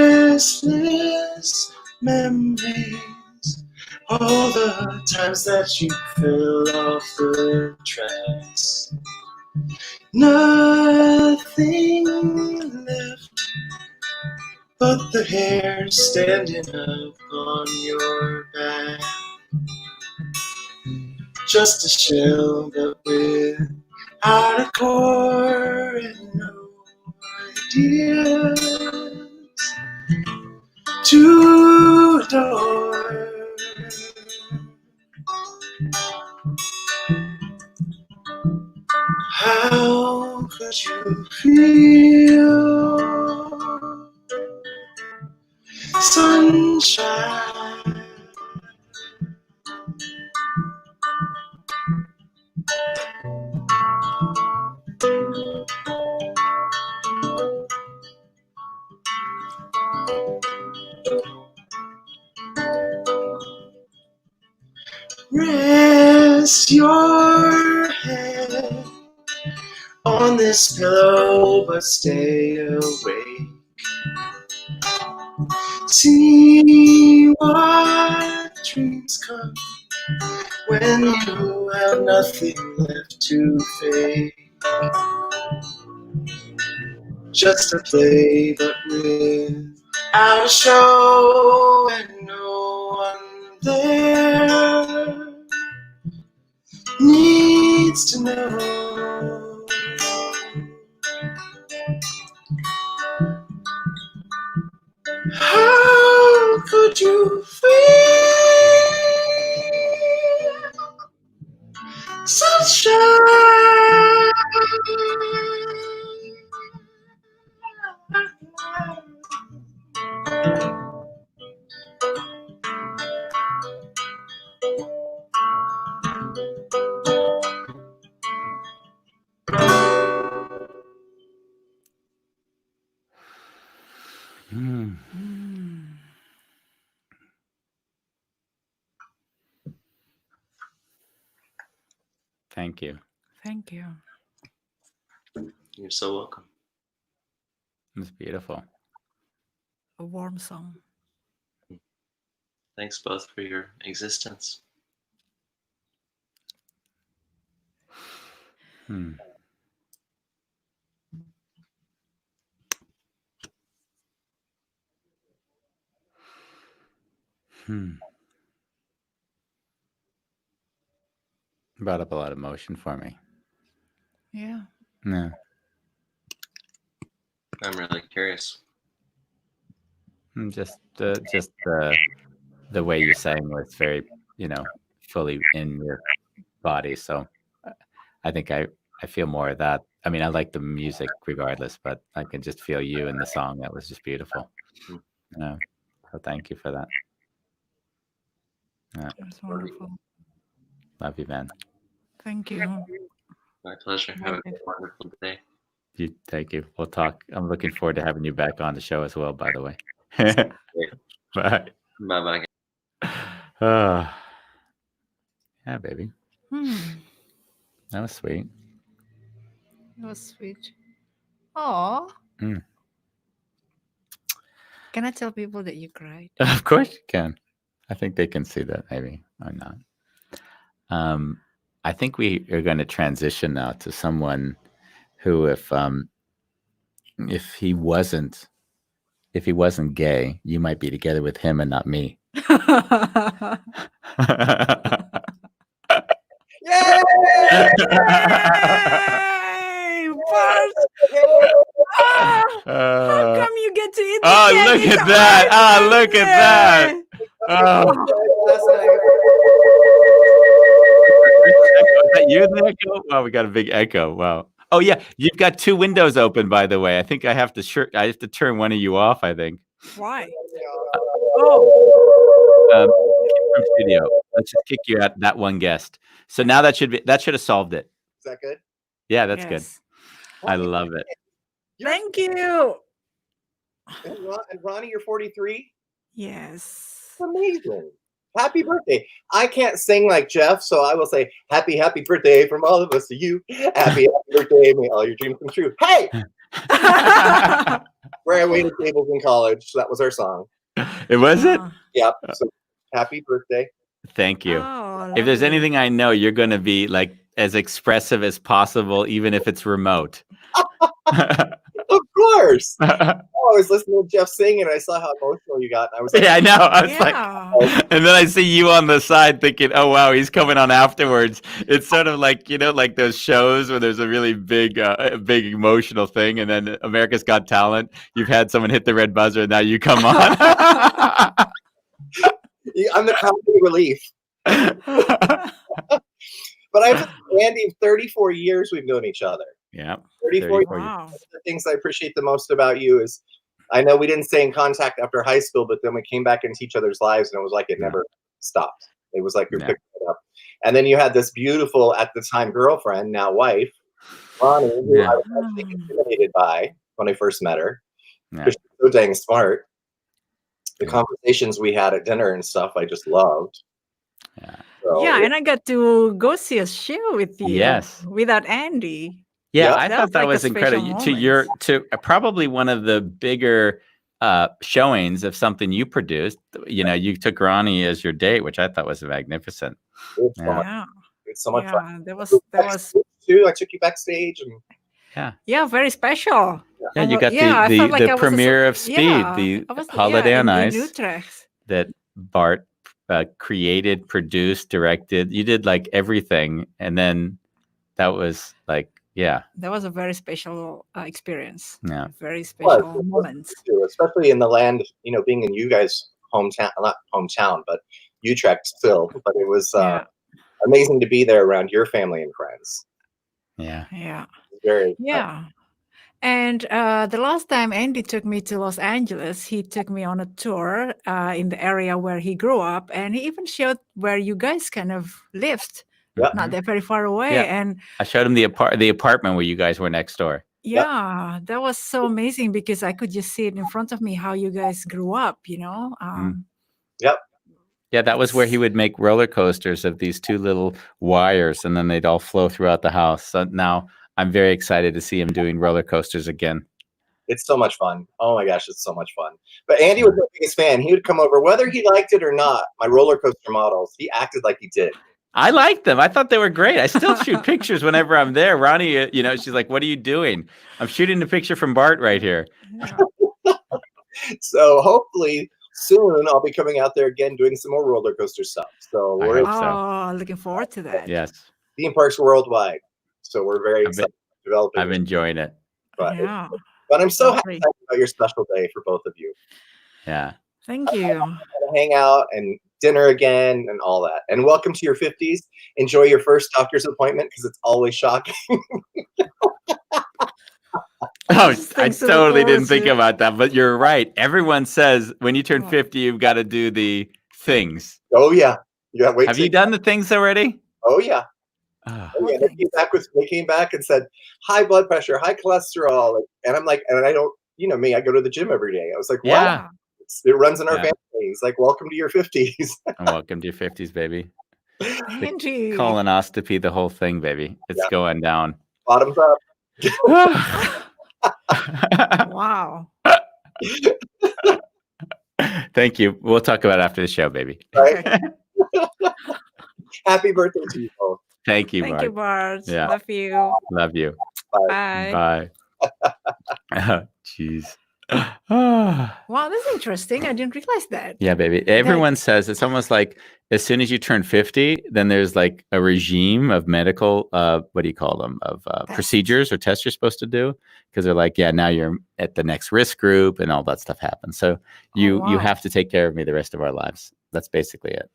Speaker 10: Restless memories, all the times that you fell off the tracks. Nothing left but the hair standing up on your back. Just a shell, but without a core and no ideas to adore. How could you feel sunshine? Rest your head on this pillow, but stay awake. See what dreams come when you have nothing left to fake. Just a play, but without a show and no one there needs to know. How could you feel sunshine?
Speaker 2: Thank you.
Speaker 1: Thank you.
Speaker 10: You're so welcome.
Speaker 2: It's beautiful.
Speaker 1: A warm song.
Speaker 10: Thanks both for your existence.
Speaker 2: Brought up a lot of emotion for me.
Speaker 1: Yeah.
Speaker 2: Yeah.
Speaker 10: I'm really curious.
Speaker 2: Just the way you sang was very, fully in your body. So I think I feel more of that. I mean, I like the music regardless, but I can just feel you in the song. That was just beautiful. Yeah. So thank you for that. Yeah.
Speaker 1: That's wonderful.
Speaker 2: Love you, man.
Speaker 1: Thank you.
Speaker 10: My pleasure. Have a wonderful day.
Speaker 2: Thank you. We'll talk. I'm looking forward to having you back on the show as well, by the way. Bye.
Speaker 10: Bye-bye.
Speaker 2: Yeah, baby. That was sweet.
Speaker 1: That was sweet. Aw. Can I tell people that you cried?
Speaker 2: Of course you can. I think they can see that, maybe or not. I think we are going to transition now to someone who, if he wasn't gay, you might be together with him and not me.
Speaker 1: Yay! Bart! How come you get to eat the cake?
Speaker 2: Look
Speaker 1: It's
Speaker 2: at that!
Speaker 1: our
Speaker 2: Look at
Speaker 1: birthday!
Speaker 2: that! Is that you in the echo? Wow, we got a big echo. Wow. Oh yeah, you've got 2 windows open, by the way. I think I have to turn one of you off, I think.
Speaker 1: Why?
Speaker 2: From studio. Let's just kick you out, that one guest. So now that should have solved it.
Speaker 11: Is that good?
Speaker 2: Yeah, that's good.
Speaker 1: Yes.
Speaker 2: I love it.
Speaker 1: Thank you.
Speaker 11: And Ronnie, you're 43?
Speaker 1: Yes.
Speaker 11: Amazing. Happy birthday. I can't sing like Jeff, so I will say happy birthday from all of us to you. Happy birthday. May all your dreams come true. Hey! Where I waited tables in college. So that was our song.
Speaker 2: It was it?
Speaker 11: Yep. So happy birthday.
Speaker 2: Thank you.
Speaker 1: Oh,
Speaker 2: if there's
Speaker 1: lovely.
Speaker 2: anything I know, you're going to be like as expressive as possible, even if it's remote.
Speaker 11: Of course. I was listening to Jeff sing and I saw how emotional you got. And I was like,
Speaker 2: Yeah, I know. I was like, and then I see you on the side thinking, oh, wow, he's coming on afterwards. It's sort of like, like those shows where there's a really big emotional thing. And then America's Got Talent. You've had someone hit the red buzzer and now you come on.
Speaker 11: I'm the comedy relief. But I've been Andy 34 years we've known each other.
Speaker 2: Yeah.
Speaker 11: 34 years.
Speaker 1: Wow.
Speaker 11: One of the things I appreciate the most about you is I know we didn't stay in contact after high school, but then we came back into each other's lives and it was like it never stopped. It was like we were picking it up. And then you had this beautiful, at the time, girlfriend, now wife, Rani, who I was actually intimidated by when I first met her. Because she's so dang smart. The conversations we had at dinner and stuff, I just loved. So,
Speaker 1: and I got to go see a show with you.
Speaker 2: Yes.
Speaker 1: Without Andy.
Speaker 2: Yeah, I thought that
Speaker 1: like
Speaker 2: was
Speaker 1: a special
Speaker 2: incredible. To probably one of the bigger showings of something you produced. You took Ronnie as your date, which I thought was magnificent.
Speaker 11: It's so much fun.
Speaker 1: That was
Speaker 11: too. I took you backstage and
Speaker 1: very special.
Speaker 2: Yeah, you got the premiere of Speed, the Holiday on Ice that Bart created, produced, directed. You did like everything, and then that was like. Yeah,
Speaker 1: that was a very special experience.
Speaker 2: Yeah,
Speaker 1: very special moment,
Speaker 11: especially in the land. Being in you guys' hometown, not hometown, but Utrecht still. But it was amazing to be there around your family and friends.
Speaker 2: Yeah,
Speaker 11: very
Speaker 1: And the last time Andy took me to Los Angeles, he took me on a tour in the area where he grew up, and he even showed where you guys kind of lived. Not that very far away. And
Speaker 2: I showed him the apartment where you guys were next door.
Speaker 1: Yeah, that was so amazing because I could just see it in front of me how you guys grew up,
Speaker 11: Yep.
Speaker 2: Yeah, that was where he would make roller coasters of these 2 little wires, and then they'd all flow throughout the house. So now I'm very excited to see him doing roller coasters again.
Speaker 11: It's so much fun. Oh my gosh, it's so much fun. But Andy was my biggest fan. He would come over, whether he liked it or not, my roller coaster models, he acted like he did.
Speaker 2: I liked them. I thought they were great. I still shoot pictures whenever I'm there. Ronnie, she's like, what are you doing? I'm shooting a picture from Bart right here.
Speaker 11: So hopefully soon I'll be coming out there again doing some more roller coaster stuff. So we're
Speaker 1: looking forward to that.
Speaker 2: Yes.
Speaker 11: Theme parks worldwide. So we're very excited about developing.
Speaker 2: I'm enjoying it.
Speaker 11: But I'm so happy about your special day for both of you.
Speaker 2: Yeah.
Speaker 1: Thank you.
Speaker 11: Hang out and dinner again and all that. And welcome to your 50s. Enjoy your first doctor's appointment because it's always shocking.
Speaker 2: I totally didn't think about that, but you're right. Everyone says when you turn 50, you've got to do the things.
Speaker 11: Oh yeah.
Speaker 2: Have you done the things already?
Speaker 11: Oh yeah. They came back and said high blood pressure, high cholesterol, and I'm like, and I don't, me, I go to the gym every day. I was like, wow. It runs in our family. He's like, welcome to your 50s.
Speaker 2: Welcome to your 50s, baby.
Speaker 1: Andy.
Speaker 2: Colonoscopy, the whole thing, baby. It's going down.
Speaker 11: Bottoms up.
Speaker 1: Wow.
Speaker 2: Thank you. We'll talk about it after the show, baby.
Speaker 11: Right? Happy birthday to you both.
Speaker 2: Thank you,
Speaker 1: Thank you,
Speaker 2: Bart.
Speaker 1: Bart.
Speaker 2: Yeah.
Speaker 1: Love you.
Speaker 2: Love you.
Speaker 1: Bye.
Speaker 2: Bye. Jeez.
Speaker 1: Wow, that's interesting. I didn't realize that.
Speaker 2: Yeah, baby. Everyone says it's almost like as soon as you turn 50, then there's like a regime of medical, what do you call them, of procedures or tests you're supposed to do, because they're like, yeah, now you're at the next risk group and all that stuff happens. So you have to take care of me the rest of our lives. That's basically it.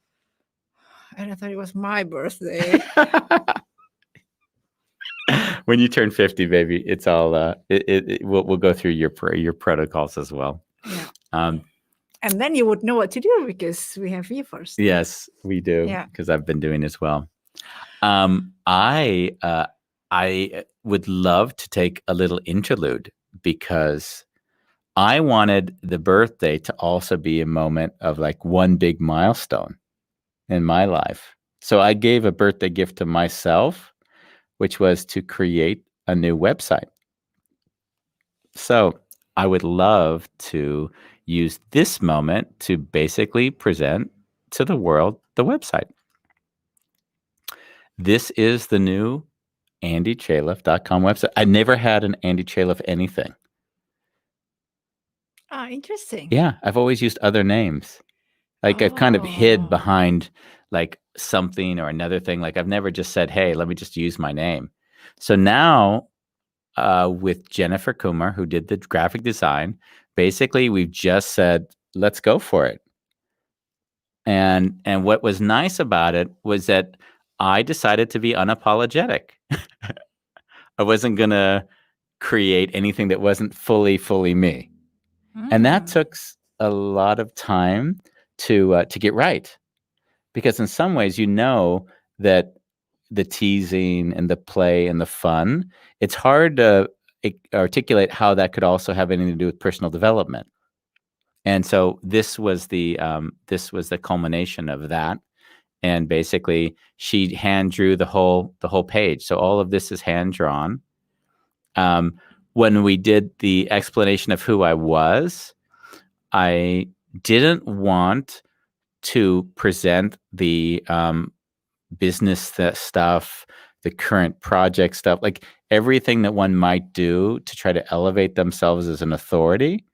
Speaker 1: And I thought it was my birthday.
Speaker 2: When you turn 50, baby, it's all we'll go through your protocols as well.
Speaker 1: Yeah. And then you would know what to do because we have you first.
Speaker 2: Yes, we do.
Speaker 1: Yeah.
Speaker 2: Because I've been doing as well. I would love to take a little interlude because I wanted the birthday to also be a moment of like one big milestone in my life. So I gave a birthday gift to myself, which was to create a new website. So I would love to use this moment to basically present to the world the website. This is the new andychaliff.com website. I never had an Andy Chaliff anything.
Speaker 1: Interesting.
Speaker 2: Yeah, I've always used other names. Like I've kind of hid behind like something or another thing. Like I've never just said, hey, let me just use my name. So now with Jennifer Kumar, who did the graphic design, basically we've just said, let's go for it. And what was nice about it was that I decided to be unapologetic. I wasn't going to create anything that wasn't fully me. And that took a lot of time to get right. Because in some ways, you know that the teasing and the play and the fun, it's hard to articulate how that could also have anything to do with personal development. And so this was the culmination of that. And basically, she hand drew the whole page. So all of this is hand drawn. When we did the explanation of who I was, I didn't want to present the business stuff, the current project stuff, like everything that one might do to try to elevate themselves as an authority.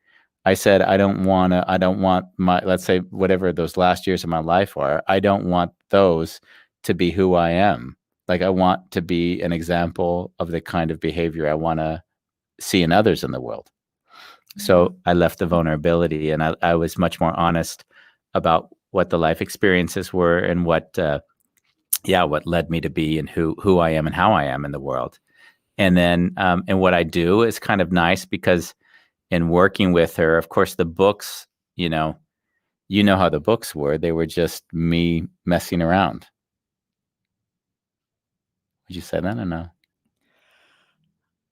Speaker 2: I said, I don't want my, let's say, whatever those last years of my life are, I don't want those to be who I am. Like I want to be an example of the kind of behavior I want to see in others in the world. So I left the vulnerability and I was much more honest about what the life experiences were and what led me to be and who I am and how I am in the world. And then, and what I do is kind of nice because in working with her, of course, the books, you know how the books were. They were just me messing around. Would you say that or no?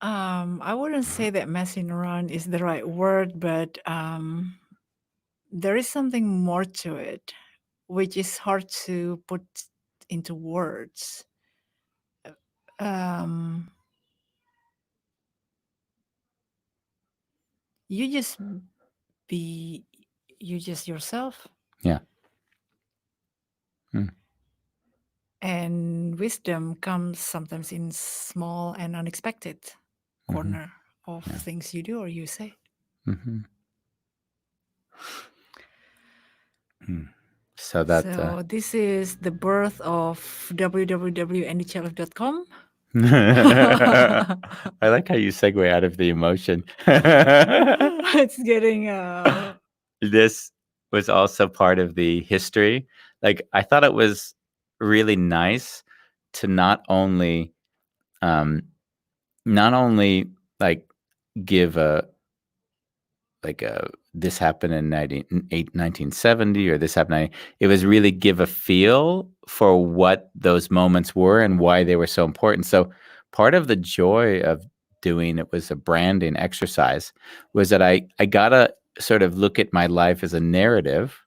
Speaker 1: I wouldn't say that messing around is the right word, but there is something more to it, which is hard to put into words. You just yourself.
Speaker 2: Yeah.
Speaker 1: And wisdom comes sometimes in small and unexpected corner of things you do or you say.
Speaker 2: So that.
Speaker 1: So this is the birth of www.andychaliff.com.
Speaker 2: I like how you segue out of the emotion.
Speaker 1: It's getting.
Speaker 2: This was also part of the history. Like I thought it was really nice to not only like give this happened in 1970 or this happened. It was really give a feel for what those moments were and why they were so important. So part of the joy of doing it was a branding exercise was that I gotta sort of look at my life as a narrative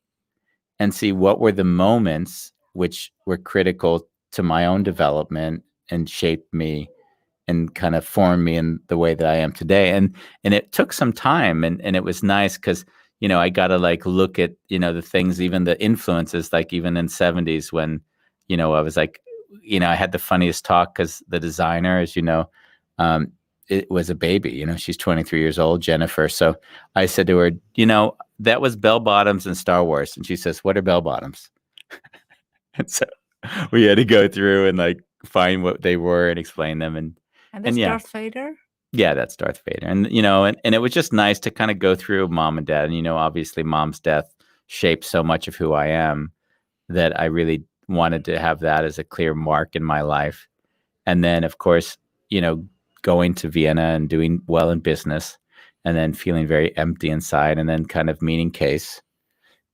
Speaker 2: and see what were the moments which were critical to my own development and shaped me and kind of formed me in the way that I am today. And it took some time and it was nice because, I got to like look at, the things, even the influences, like even in 70s when, I was like I had the funniest talk because the designer, as you know, it was a baby. She's 23 years old, Jennifer. So I said to her, that was bell bottoms in Star Wars. And she says, what are bell bottoms? And so we had to go through and like find what they were and explain them.
Speaker 1: And that's Darth Vader?
Speaker 2: Yeah, that's Darth Vader. And, and it was just nice to kind of go through mom and dad. And, obviously mom's death shaped so much of who I am that I really wanted to have that as a clear mark in my life. And then, of course, going to Vienna and doing well in business and then feeling very empty inside and then kind of meeting Case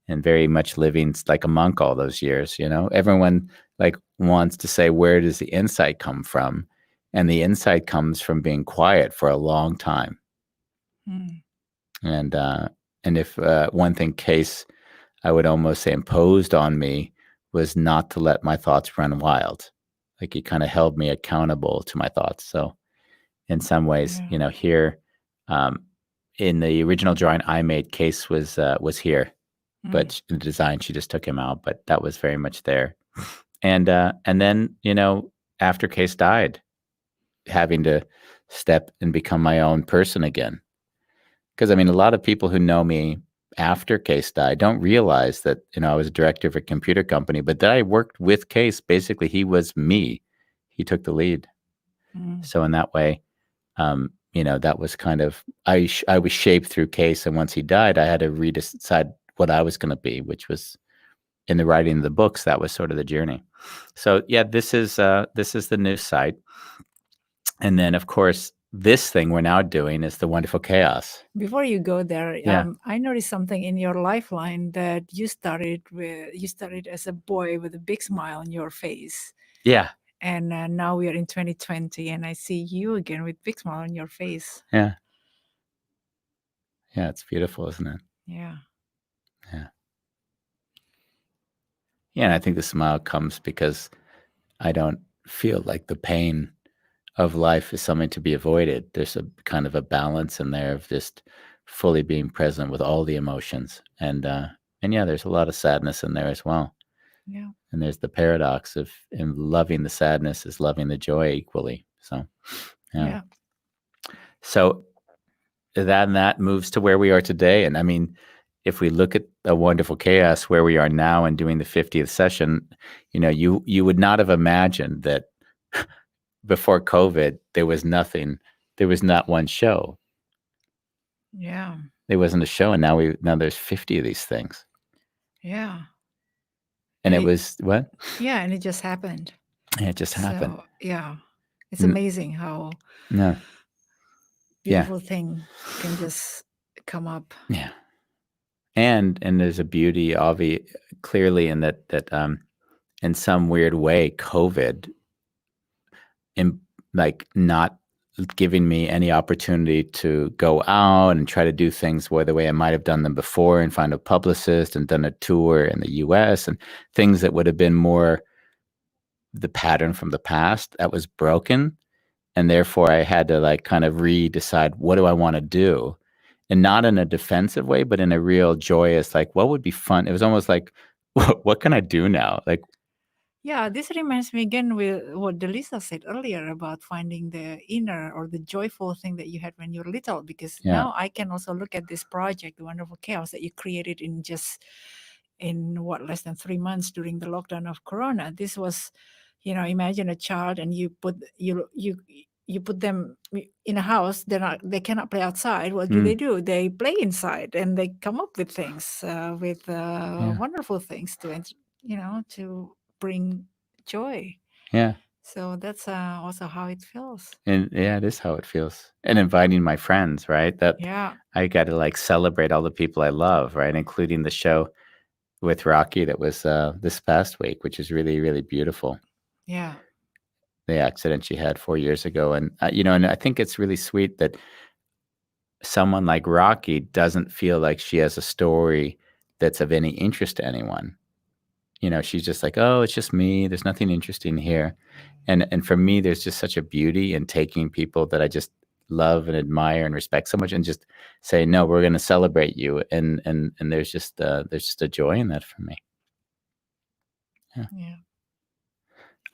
Speaker 2: and very much living like a monk all those years. Everyone like wants to say, where does the insight come from? And the insight comes from being quiet for a long time. And if one thing Case, I would almost say, imposed on me was not to let my thoughts run wild. Like he kind of held me accountable to my thoughts. So in some ways, here in the original drawing I made, Case was here, but in the design, she just took him out, but that was very much there. And then, after Case died, having to step and become my own person again. Because a lot of people who know me after Case died don't realize that, I was a director of a computer company, but that I worked with Case. Basically, he was me. He took the lead. So in that way, that was kind of, I was shaped through Case. And once he died, I had to redecide what I was going to be, which was in the writing of the books. That was sort of the journey. So yeah, this is the new site. And then, of course, this thing we're now doing is the Wonderful Chaos.
Speaker 1: Before you go there, I noticed something in your lifeline that you started as a boy with a big smile on your face.
Speaker 2: Yeah.
Speaker 1: And now we are in 2020, and I see you again with big smile on your face.
Speaker 2: Yeah. Yeah, it's beautiful, isn't it?
Speaker 1: Yeah.
Speaker 2: Yeah. Yeah, and I think the smile comes because I don't feel like the pain of life is something to be avoided. There's a kind of a balance in there of just fully being present with all the emotions. And yeah, there's a lot of sadness in there as well.
Speaker 1: Yeah.
Speaker 2: And there's the paradox of in loving the sadness is loving the joy equally. So, yeah. So that moves to where we are today. And if we look at a Wonderful Chaos where we are now and doing the 50th session, you would not have imagined that before COVID, there was nothing. There was not one show.
Speaker 1: Yeah.
Speaker 2: There wasn't a show, and now there's 50 of these things.
Speaker 1: Yeah.
Speaker 2: And it was what?
Speaker 1: Yeah, and it just happened.
Speaker 2: Yeah, it just happened.
Speaker 1: So, yeah. It's amazing how beautiful thing can just come up.
Speaker 2: Yeah. And there's a beauty clearly in that in some weird way, COVID not giving me any opportunity to go out and try to do things the way I might have done them before and find a publicist and done a tour in the US and things that would have been more the pattern from the past that was broken. And therefore I had to kind of redecide, what do I want to do? And not in a defensive way, but in a real joyous, what would be fun? It was almost like, what can I do now?
Speaker 1: Yeah, this reminds me again with what Dallisa said earlier about finding the inner or the joyful thing that you had when you were little, because now I can also look at this project, The Wonderful Chaos, that you created in less than 3 months during the lockdown of Corona. This was, imagine a child and you put them in a house. They cannot play outside. What do? They play inside and they come up with things, wonderful things to bring joy.
Speaker 2: Yeah.
Speaker 1: So that's also how it feels.
Speaker 2: And yeah, it is how it feels. And inviting my friends, right? That I got to celebrate all the people I love, right? Including the show with Rocky that was this past week, which is really, really beautiful.
Speaker 1: Yeah.
Speaker 2: The accident she had 4 years ago. And, and I think it's really sweet that someone like Rocky doesn't feel like she has a story that's of any interest to anyone. She's just like, oh, it's just me. There's nothing interesting here. And for me, there's just such a beauty in taking people that I just love and admire and respect so much and just say, no, we're going to celebrate you. And there's just a joy in that for me. Yeah.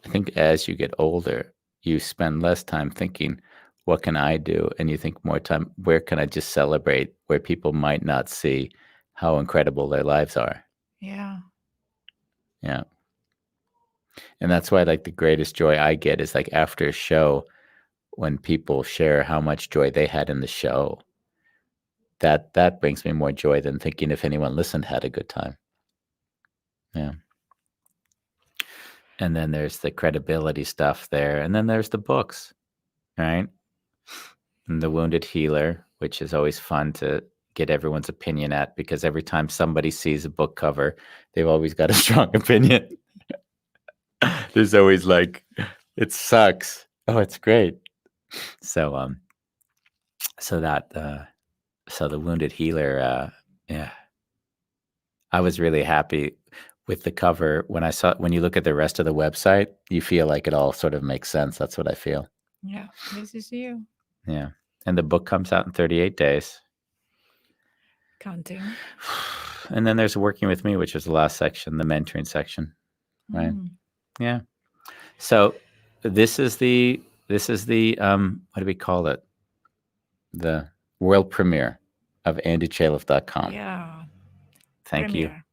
Speaker 2: I think as you get older, you spend less time thinking, what can I do? And you think more time, where can I just celebrate where people might not see how incredible their lives are?
Speaker 1: Yeah.
Speaker 2: Yeah. And that's why like the greatest joy I get is like after a show, when people share how much joy they had in the show. That brings me more joy than thinking if anyone listened had a good time. Yeah. And then there's the credibility stuff there. And then there's the books, right? And The Wounded Healer, which is always fun to get everyone's opinion at, because every time somebody sees a book cover, they've always got a strong opinion. There's always like, it sucks. Oh, it's great. So, so The Wounded Healer, yeah. I was really happy with the cover. When you look at the rest of the website, you feel like it all sort of makes sense. That's what I feel.
Speaker 1: Yeah, this is you.
Speaker 2: Yeah. And the book comes out in 38 days.
Speaker 1: Counting.
Speaker 2: And then there's Working With Me, which is the last section, the mentoring section. Right. Yeah. So this is the what do we call it? The world premiere of andychaloff.com.
Speaker 1: Yeah.
Speaker 2: Thank you.
Speaker 1: Premiere.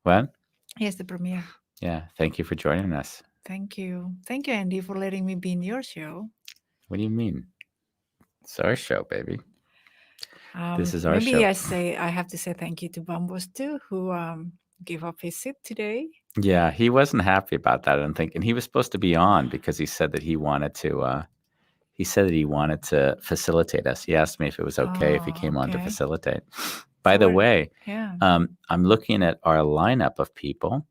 Speaker 2: What?
Speaker 1: Yes, the premiere.
Speaker 2: Yeah. Thank you for joining us.
Speaker 1: Thank you. Thank you, Andy, for letting me be in your show.
Speaker 2: What do you mean? It's our show, baby. This is our show.
Speaker 1: Maybe I have to say thank you to Bambos too, who gave up his seat today.
Speaker 2: Yeah, he wasn't happy about that, I don't think. And he was supposed to be on because he said that he wanted to facilitate us. He asked me if it was okay if he came on to facilitate. By the way, I'm looking at our lineup of people,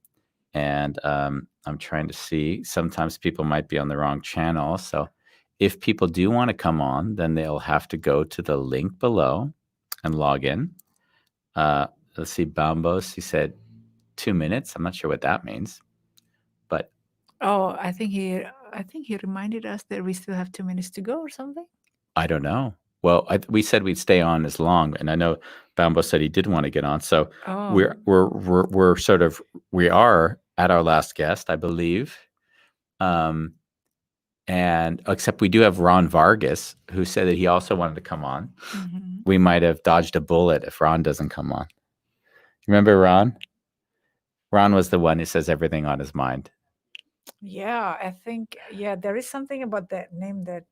Speaker 2: and I'm trying to see, sometimes people might be on the wrong channel. So if people do want to come on, then they'll have to go to the link below and log in. Let's see, Bambos, he said 2 minutes. I'm not sure what that means, but
Speaker 1: I think he reminded us that we still have 2 minutes to go or something.
Speaker 2: I don't know. Well, we said we'd stay on as long, and I know Bambos said he did want to get on. So we are at our last guest, I believe. And except we do have Ron Vargas, who said that he also wanted to come on. Mm-hmm. We might have dodged a bullet if Ron doesn't come on. Remember Ron? Ron was the one who says everything on his mind.
Speaker 1: Yeah, I think, there is something about that name that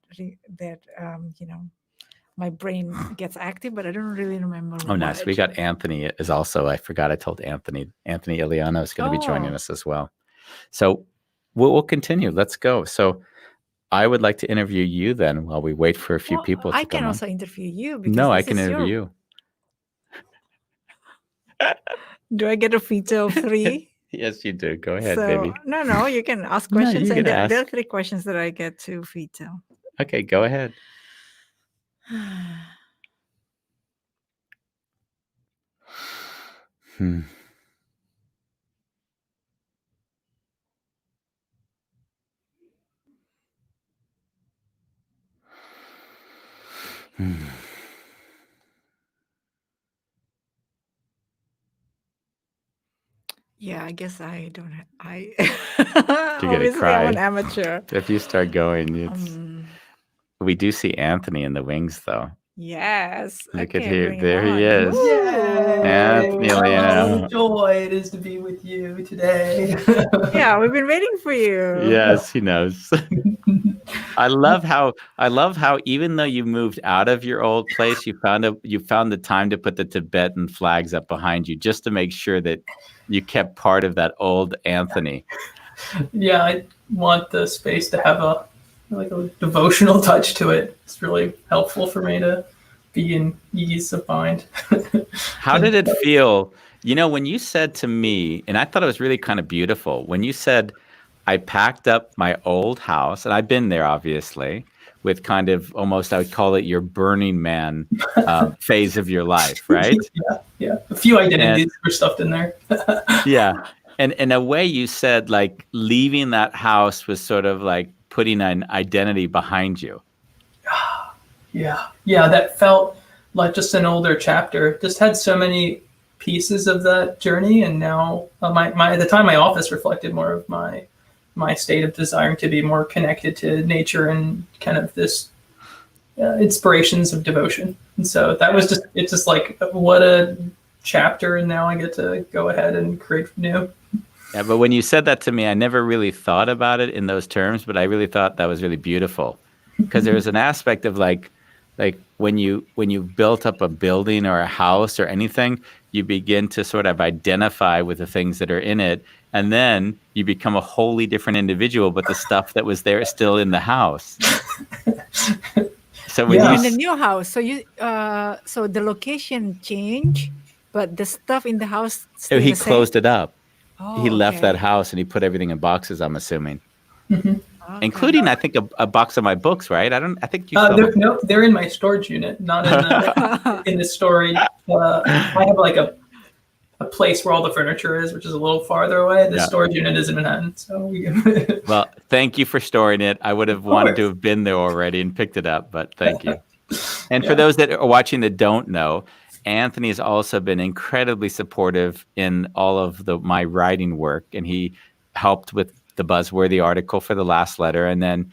Speaker 1: my brain gets active, but I don't really remember.
Speaker 2: Oh, nice. We got Anthony is also, I forgot I told Anthony Iliano is going to be joining us as well. So we'll continue. Let's go. So I would like to interview you then while we wait for a few people to come on.
Speaker 1: I can also interview you. Because
Speaker 2: no, I can interview you.
Speaker 1: Do I get a veto of 3?
Speaker 2: Yes, you do. Go ahead, baby.
Speaker 1: No, you can ask questions. There are 3 questions that I get to veto.
Speaker 2: Okay, go ahead.
Speaker 1: Yeah, I guess I don't. I
Speaker 2: You're gonna cry.
Speaker 1: I'm an amateur.
Speaker 2: If you start going, we do see Anthony in the wings, though.
Speaker 1: Yes.
Speaker 2: Look at here. There he is. Anthony,
Speaker 12: what a joy it is to be with you today.
Speaker 1: Yeah, we've been waiting for you.
Speaker 2: Yes, he knows. I love how even though you moved out of your old place, you found the time to put the Tibetan flags up behind you just to make sure that you kept part of that old Anthony.
Speaker 12: Yeah, I want the space to have a devotional touch to it. It's really helpful for me to be in ease of mind.
Speaker 2: How did it feel? When you said to me, and I thought it was really kind of beautiful, when you said, I packed up my old house, and I've been there, obviously, with kind of almost, I would call it your Burning Man phase of your life, right?
Speaker 12: Yeah. A few identities were stuffed in there.
Speaker 2: Yeah. And in a way, you said, like, leaving that house was sort of like putting an identity behind you.
Speaker 12: Yeah, that felt like just an older chapter. Just had so many pieces of that journey, and now at the time my office reflected more of my my state of desiring to be more connected to nature and kind of this inspirations of devotion. And so that was just, it's just like, what a chapter. And now I get to go ahead and create new.
Speaker 2: Yeah, but when you said that to me, I never really thought about it in those terms, but I really thought that was really beautiful, because there was an aspect of like when you built up a building or a house or anything, you begin to sort of identify with the things that are in it, and then you become a wholly different individual, but the stuff that was there is still in the house. So when
Speaker 1: in the new house, so you so the location changed, but the stuff in the house stayed
Speaker 2: he
Speaker 1: the same?
Speaker 2: closed it up.
Speaker 1: Oh,
Speaker 2: he left that
Speaker 1: okay.
Speaker 2: house and he put everything in boxes, I'm assuming.
Speaker 12: Okay.
Speaker 2: Including, I think, a box of my books, right? I think you
Speaker 12: no, they're in my storage unit, not in the storage. I have like a place where all the furniture is, which is a little farther away. The storage unit is in Manhattan. So
Speaker 2: well, thank you for storing it. I would have wanted to have been there already and picked it up, but thank you. And for those that are watching that don't know, Anthony has also been incredibly supportive in all of my writing work, and he helped with the Buzzworthy article for the last letter. And then,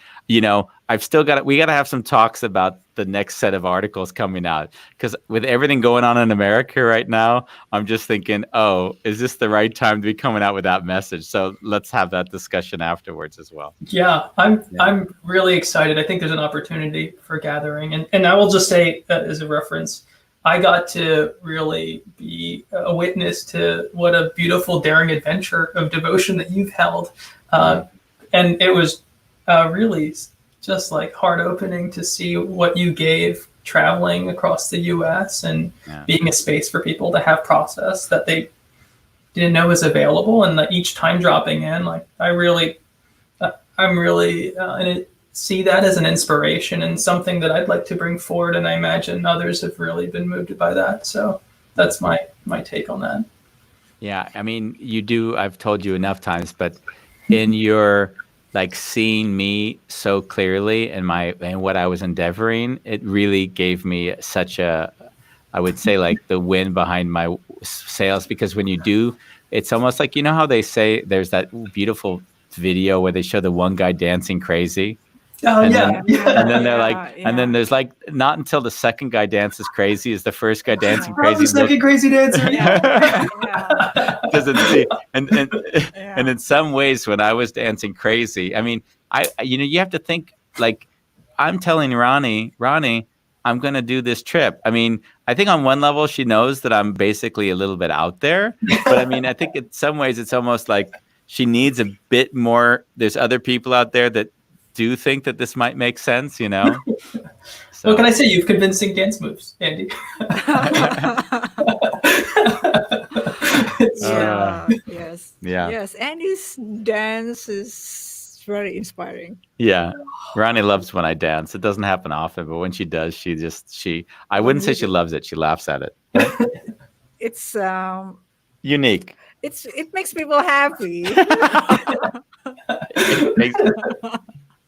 Speaker 2: I've still we got to have some talks about the next set of articles coming out, because with everything going on in America right now, I'm just thinking, oh, is this the right time to be coming out with that message? So let's have that discussion afterwards as well.
Speaker 12: Yeah, I'm really excited. I think there's an opportunity for gathering. And I will just say, as a reference, I got to really be a witness to what a beautiful, daring adventure of devotion that you've held. And it was really just like heart-opening to see what you gave traveling across the U.S. and being a space for people to have process that they didn't know was available. And each time dropping in, like I'm really see that as an inspiration and something that I'd like to bring forward. And I imagine others have really been moved by that. So that's my take on that.
Speaker 2: Yeah. I mean, you do, I've told you enough times, but in your like seeing me so clearly and what I was endeavoring, it really gave me such I would say like the wind behind my sails, because when you do, it's almost like, how they say there's that beautiful video where they show the one guy dancing crazy.
Speaker 12: Oh,
Speaker 2: and
Speaker 12: yeah.
Speaker 2: Then they're like, and then there's like, not until the second guy dances crazy is the first guy dancing crazy.
Speaker 12: The second crazy dancer.
Speaker 2: Doesn't see. And in some ways, when I was dancing crazy, I mean, you have to think like, I'm telling Rani, I'm going to do this trip. I mean, I think on one level, she knows that I'm basically a little bit out there, but I mean, I think in some ways it's almost like she needs a bit more. There's other people out there that do think that this might make sense, So.
Speaker 12: What can I say? You've convincing dance moves, Andy.
Speaker 1: Yes. Andy's dance is very inspiring.
Speaker 2: Yeah. Rani loves when I dance. It doesn't happen often, but when she does, I wouldn't say she loves it. She laughs at it.
Speaker 1: It's
Speaker 2: unique.
Speaker 1: It makes people happy.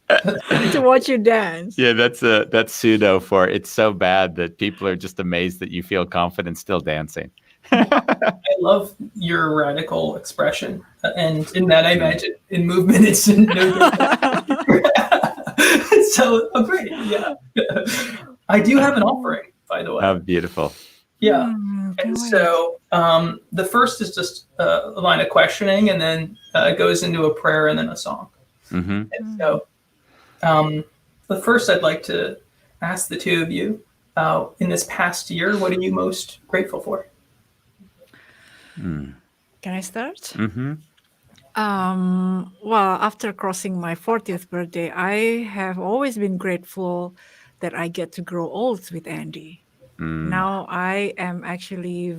Speaker 1: To watch you dance.
Speaker 2: Yeah, that's pseudo for it's so bad that people are just amazed that you feel confident still dancing.
Speaker 12: I love your radical expression, and in that I imagine in movement it's no so great. Yeah. I do have an offering, by the way.
Speaker 2: Oh, beautiful.
Speaker 12: Yeah. And so the first is just a line of questioning, and then it goes into a prayer and then a song.
Speaker 2: Mm-hmm.
Speaker 12: And so but first I'd like to ask the two of you, in this past year, what are you most grateful for?
Speaker 1: Can I start?
Speaker 2: Mm-hmm.
Speaker 1: Well, after crossing my 40th birthday, I have always been grateful that I get to grow old with Andy. Now I am actually,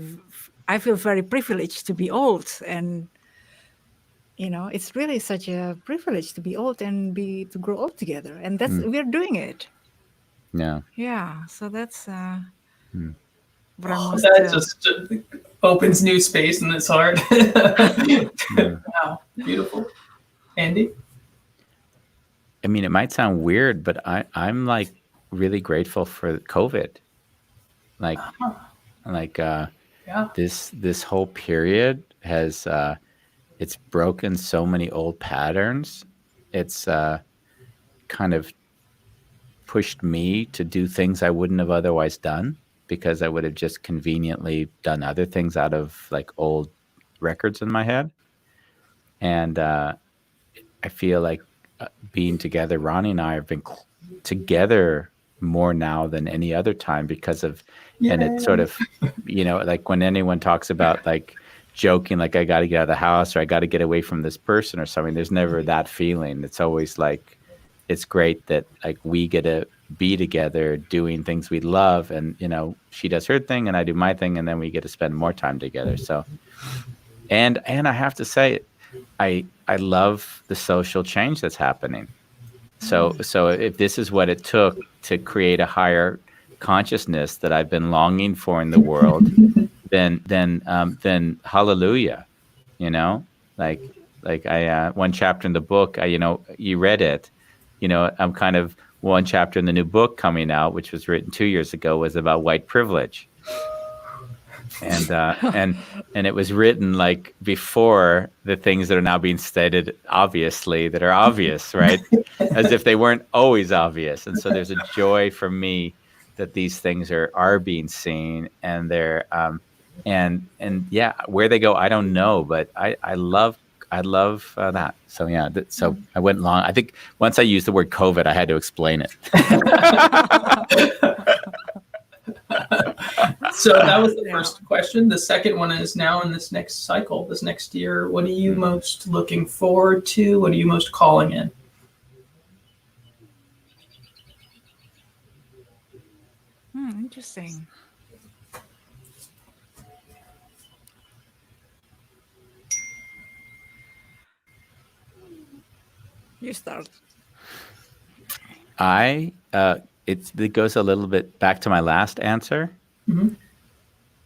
Speaker 1: I feel very privileged to be old, and it's really such a privilege to be old and to grow old together, and we're doing it. Yeah. So that's
Speaker 12: that just opens new space in this heart. Wow, beautiful. Andy?
Speaker 2: I mean, it might sound weird, but I'm like really grateful for COVID. This whole period has it's broken so many old patterns. It's kind of pushed me to do things I wouldn't have otherwise done, because I would have just conveniently done other things out of like old records in my head. And I feel like being together, Ronnie and I have been together more now than any other time because of, and it's sort of, like when anyone talks about like joking, like I got to get out of the house or I got to get away from this person or something, there's never that feeling. It's always like, it's great that like we get to be together doing things we love, and she does her thing and I do my thing, and then we get to spend more time together. So, and I have to say, I love the social change that's happening. So if this is what it took to create a higher consciousness that I've been longing for in the world, then hallelujah, like I one chapter in the book, you read it, I'm kind of one chapter in the new book coming out, which was written 2 years ago, was about white privilege. And it was written like before the things that are now being stated obviously that are obvious, right? As if they weren't always obvious. And so there's a joy for me that these things are being seen, and they're and yeah, where they go I don't know, but I love that. So yeah, so I went long. I think once I used the word COVID, I had to explain it.
Speaker 12: So that was the first question. The second one is, now in this next cycle, this next year, what are you most looking forward to? What are you most calling in?
Speaker 1: Interesting. You start.
Speaker 2: It goes a little bit back to my last answer.
Speaker 12: Mm-hmm.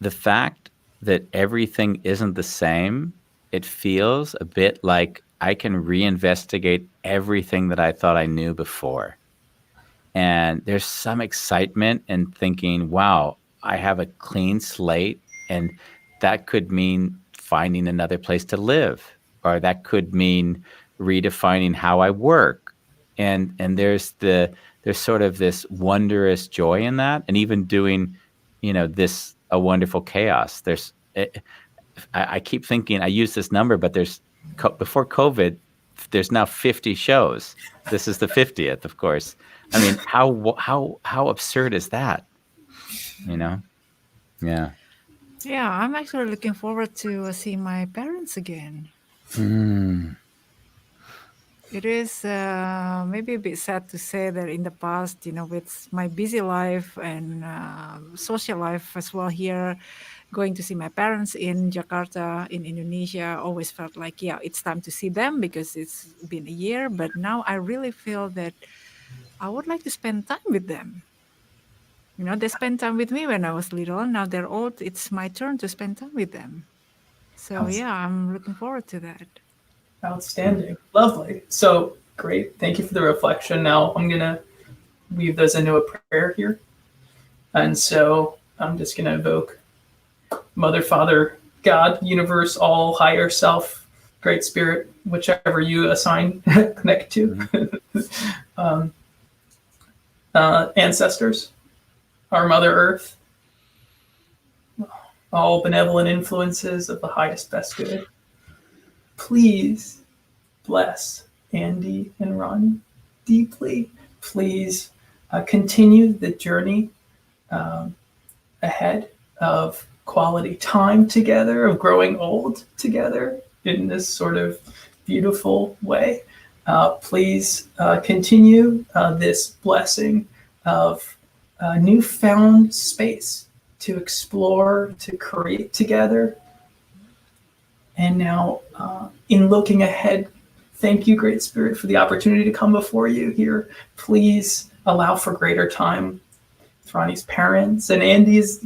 Speaker 2: The fact that everything isn't the same, it feels a bit like I can reinvestigate everything that I thought I knew before. And there's some excitement in thinking, wow, I have a clean slate, and that could mean finding another place to live, or that could mean redefining how I work. And there's sort of this wondrous joy in that, and even doing, this a wonderful chaos. I keep thinking I use this number, but before COVID, there's now 50 shows. This is the 50th, of course. I mean, how absurd is that? Yeah.
Speaker 1: Yeah, I'm actually looking forward to see my parents again. It is maybe a bit sad to say that in the past, with my busy life and social life as well here, going to see my parents in Jakarta, in Indonesia, always felt like, yeah, it's time to see them because it's been a year. But now I really feel that I would like to spend time with them. They spent time with me when I was little. Now they're old. It's my turn to spend time with them. So yeah, I'm looking forward to that.
Speaker 12: Outstanding. Lovely. So great. Thank you for the reflection. Now I'm going to weave those into a prayer here. And so I'm just going to evoke Mother, Father, God, Universe, All, Higher Self, Great Spirit, whichever you assign, connect to. Ancestors, our Mother Earth, all benevolent influences of the highest, best good. Please bless Andy and Ronnie deeply. Please continue the journey ahead of quality time together, of growing old together in this sort of beautiful way. Please continue this blessing of newfound space to explore, to create together. And now, in looking ahead, thank you, Great Spirit, for the opportunity to come before you here. Please allow for greater time with Ronnie's parents and Andy's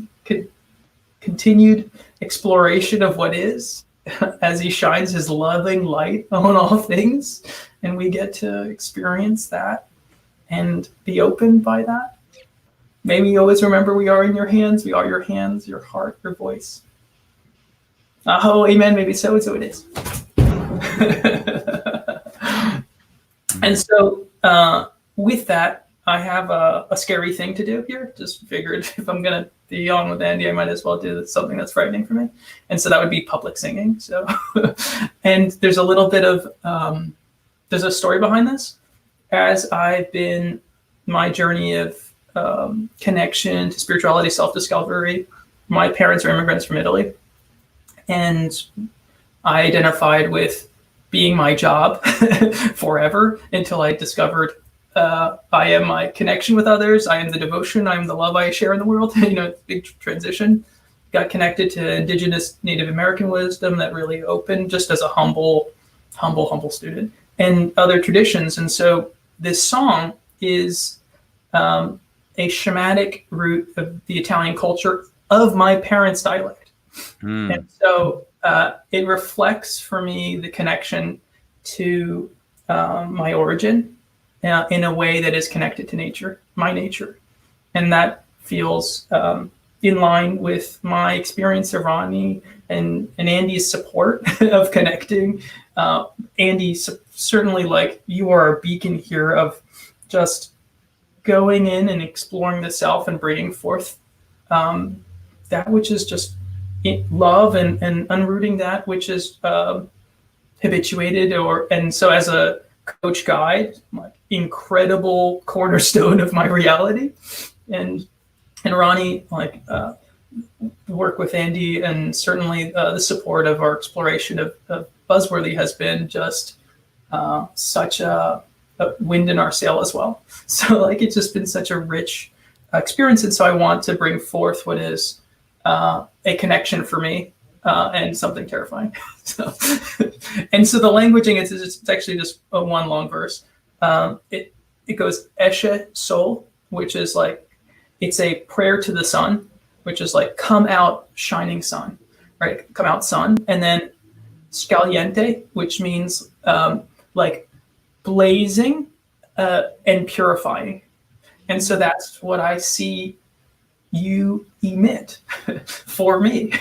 Speaker 12: continued exploration of what is, as he shines his loving light on all things, and we get to experience that and be opened by that. May we always remember we are in your hands. We are your hands, your heart, your voice. Oh, amen. Maybe so, so it is. And so with that, I have a scary thing to do here. Just figured if I'm going to be on with Andy, I might as well do something that's frightening for me. And so that would be public singing. So, and there's a little bit of, there's a story behind this. As I've been my journey of connection to spirituality, self-discovery, my parents are immigrants from Italy. And I identified with being my job forever until I discovered I am my connection with others. I am the devotion. I am the love I share in the world. Big transition. Got connected to indigenous Native American wisdom that really opened just as a humble student and other traditions. And so this song is a shamanic root of the Italian culture of my parents' dialect. And so it reflects for me the connection to my origin in a way that is connected to nature, my nature. And that feels in line with my experience of Rani and Andy's support of connecting. Andy, certainly, like, you are a beacon here of just going in and exploring the self and bringing forth that which is just love and unrooting that which is habituated. And so as a coach guide, like, incredible cornerstone of my reality. And Rani, like, work with Andy and certainly the support of our exploration of Buzzworthy has been just such a wind in our sail as well. So, like, it's just been such a rich experience. And so I want to bring forth what is a connection for me and something terrifying. So the languaging, it's actually just one long verse. It goes Eshe Sol, which is like, it's a prayer to the sun, which is like, come out shining sun, right? Come out sun. And then Scaliente, which means like blazing and purifying. And so that's what I see you emit for me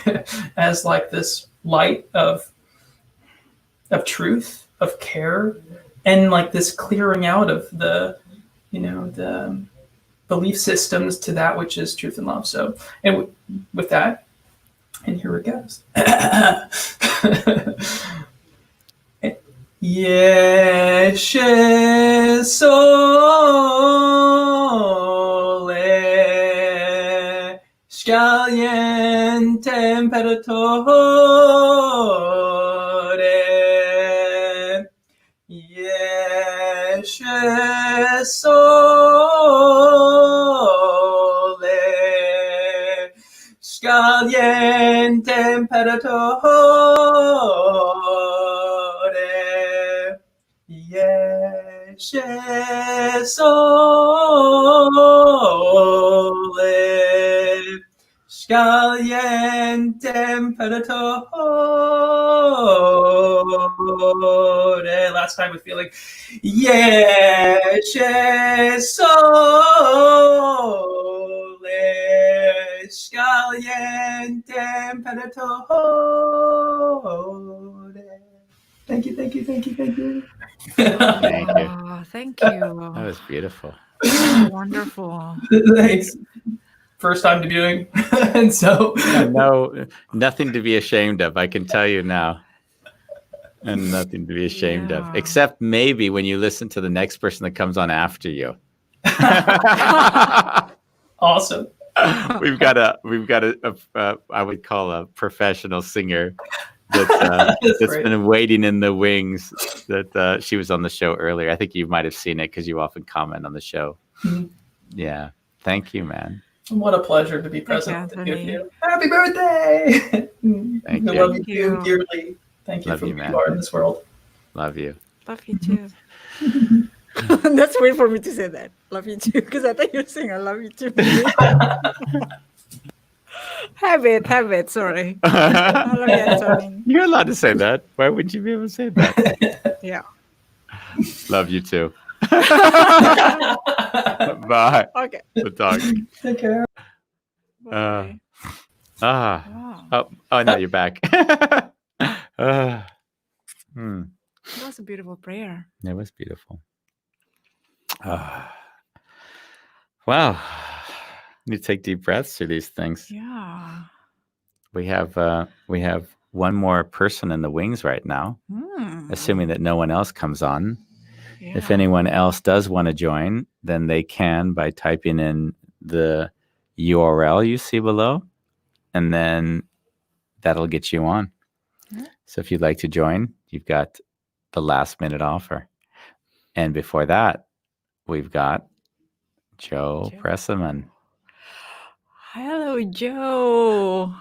Speaker 12: as like this light of truth, of care, and like this clearing out of the belief systems to that which is truth and love. So, and with that, and here it goes. Yeshe sole scalien temperatore. Yeshe sole scalien temperatore. Yeshe sole scalien temperatore. Last time with feeling. Yeshe sole scalien temperatore. Thank you.
Speaker 2: Thank you.
Speaker 1: Oh, thank you.
Speaker 2: That was beautiful.
Speaker 1: Wonderful.
Speaker 12: Thanks. First time debuting. And so
Speaker 2: no, nothing to be ashamed of, I can tell you now. And nothing to be ashamed of, except maybe when you listen to the next person that comes on after you.
Speaker 12: Awesome.
Speaker 2: We've got a I would call a professional singer that's been waiting in the wings. That she was on the show earlier. I think you might have seen it because you often comment on the show.
Speaker 12: Mm-hmm.
Speaker 2: Yeah, thank you, man.
Speaker 12: What a pleasure to be present with you. Happy birthday!
Speaker 2: Thank
Speaker 12: I
Speaker 2: you.
Speaker 12: love you too dearly. Thank you for who you are in this world.
Speaker 2: Love you.
Speaker 1: Love you too. That's weird for me to say that. Love you too, because I thought you were saying I love you too. Habit. Sorry. I love you, Anthony.
Speaker 2: You're allowed to say that. Why wouldn't you be able to say that?
Speaker 1: Yeah.
Speaker 2: Love you too. Bye.
Speaker 1: Okay.
Speaker 2: We'll talk.
Speaker 12: Take care.
Speaker 1: Bye.
Speaker 2: Oh, no, you're back.
Speaker 1: That was a beautiful prayer.
Speaker 2: It was beautiful. Wow. You take deep breaths through these things.
Speaker 1: Yeah.
Speaker 2: We have one more person in the wings right now, assuming that no one else comes on.
Speaker 1: Yeah.
Speaker 2: If anyone else does want to join, then they can by typing in the URL you see below, and then that'll get you on. So if you'd like to join, you've got the last minute offer. And before that, we've got Joe Presseman.
Speaker 1: Hello, Joe.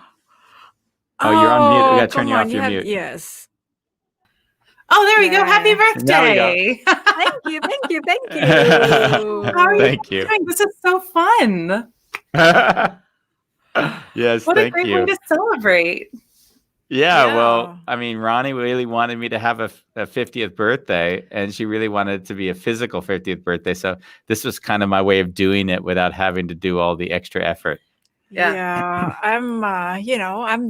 Speaker 2: Oh, you're on mute. We got to turn you off your mute.
Speaker 1: Yes.
Speaker 13: Oh, there we go. Happy birthday.
Speaker 2: Now we go.
Speaker 1: Thank you.
Speaker 13: How are
Speaker 2: Thank
Speaker 13: you
Speaker 2: you.
Speaker 13: doing? This is so fun.
Speaker 2: Yes,
Speaker 13: What a
Speaker 2: thank
Speaker 13: great
Speaker 2: you.
Speaker 13: way to celebrate.
Speaker 2: Yeah, well, I mean, Ronnie really wanted me to have a 50th birthday, and she really wanted it to be a physical 50th birthday. So this was kind of my way of doing it without having to do all the extra effort.
Speaker 1: Yeah, I'm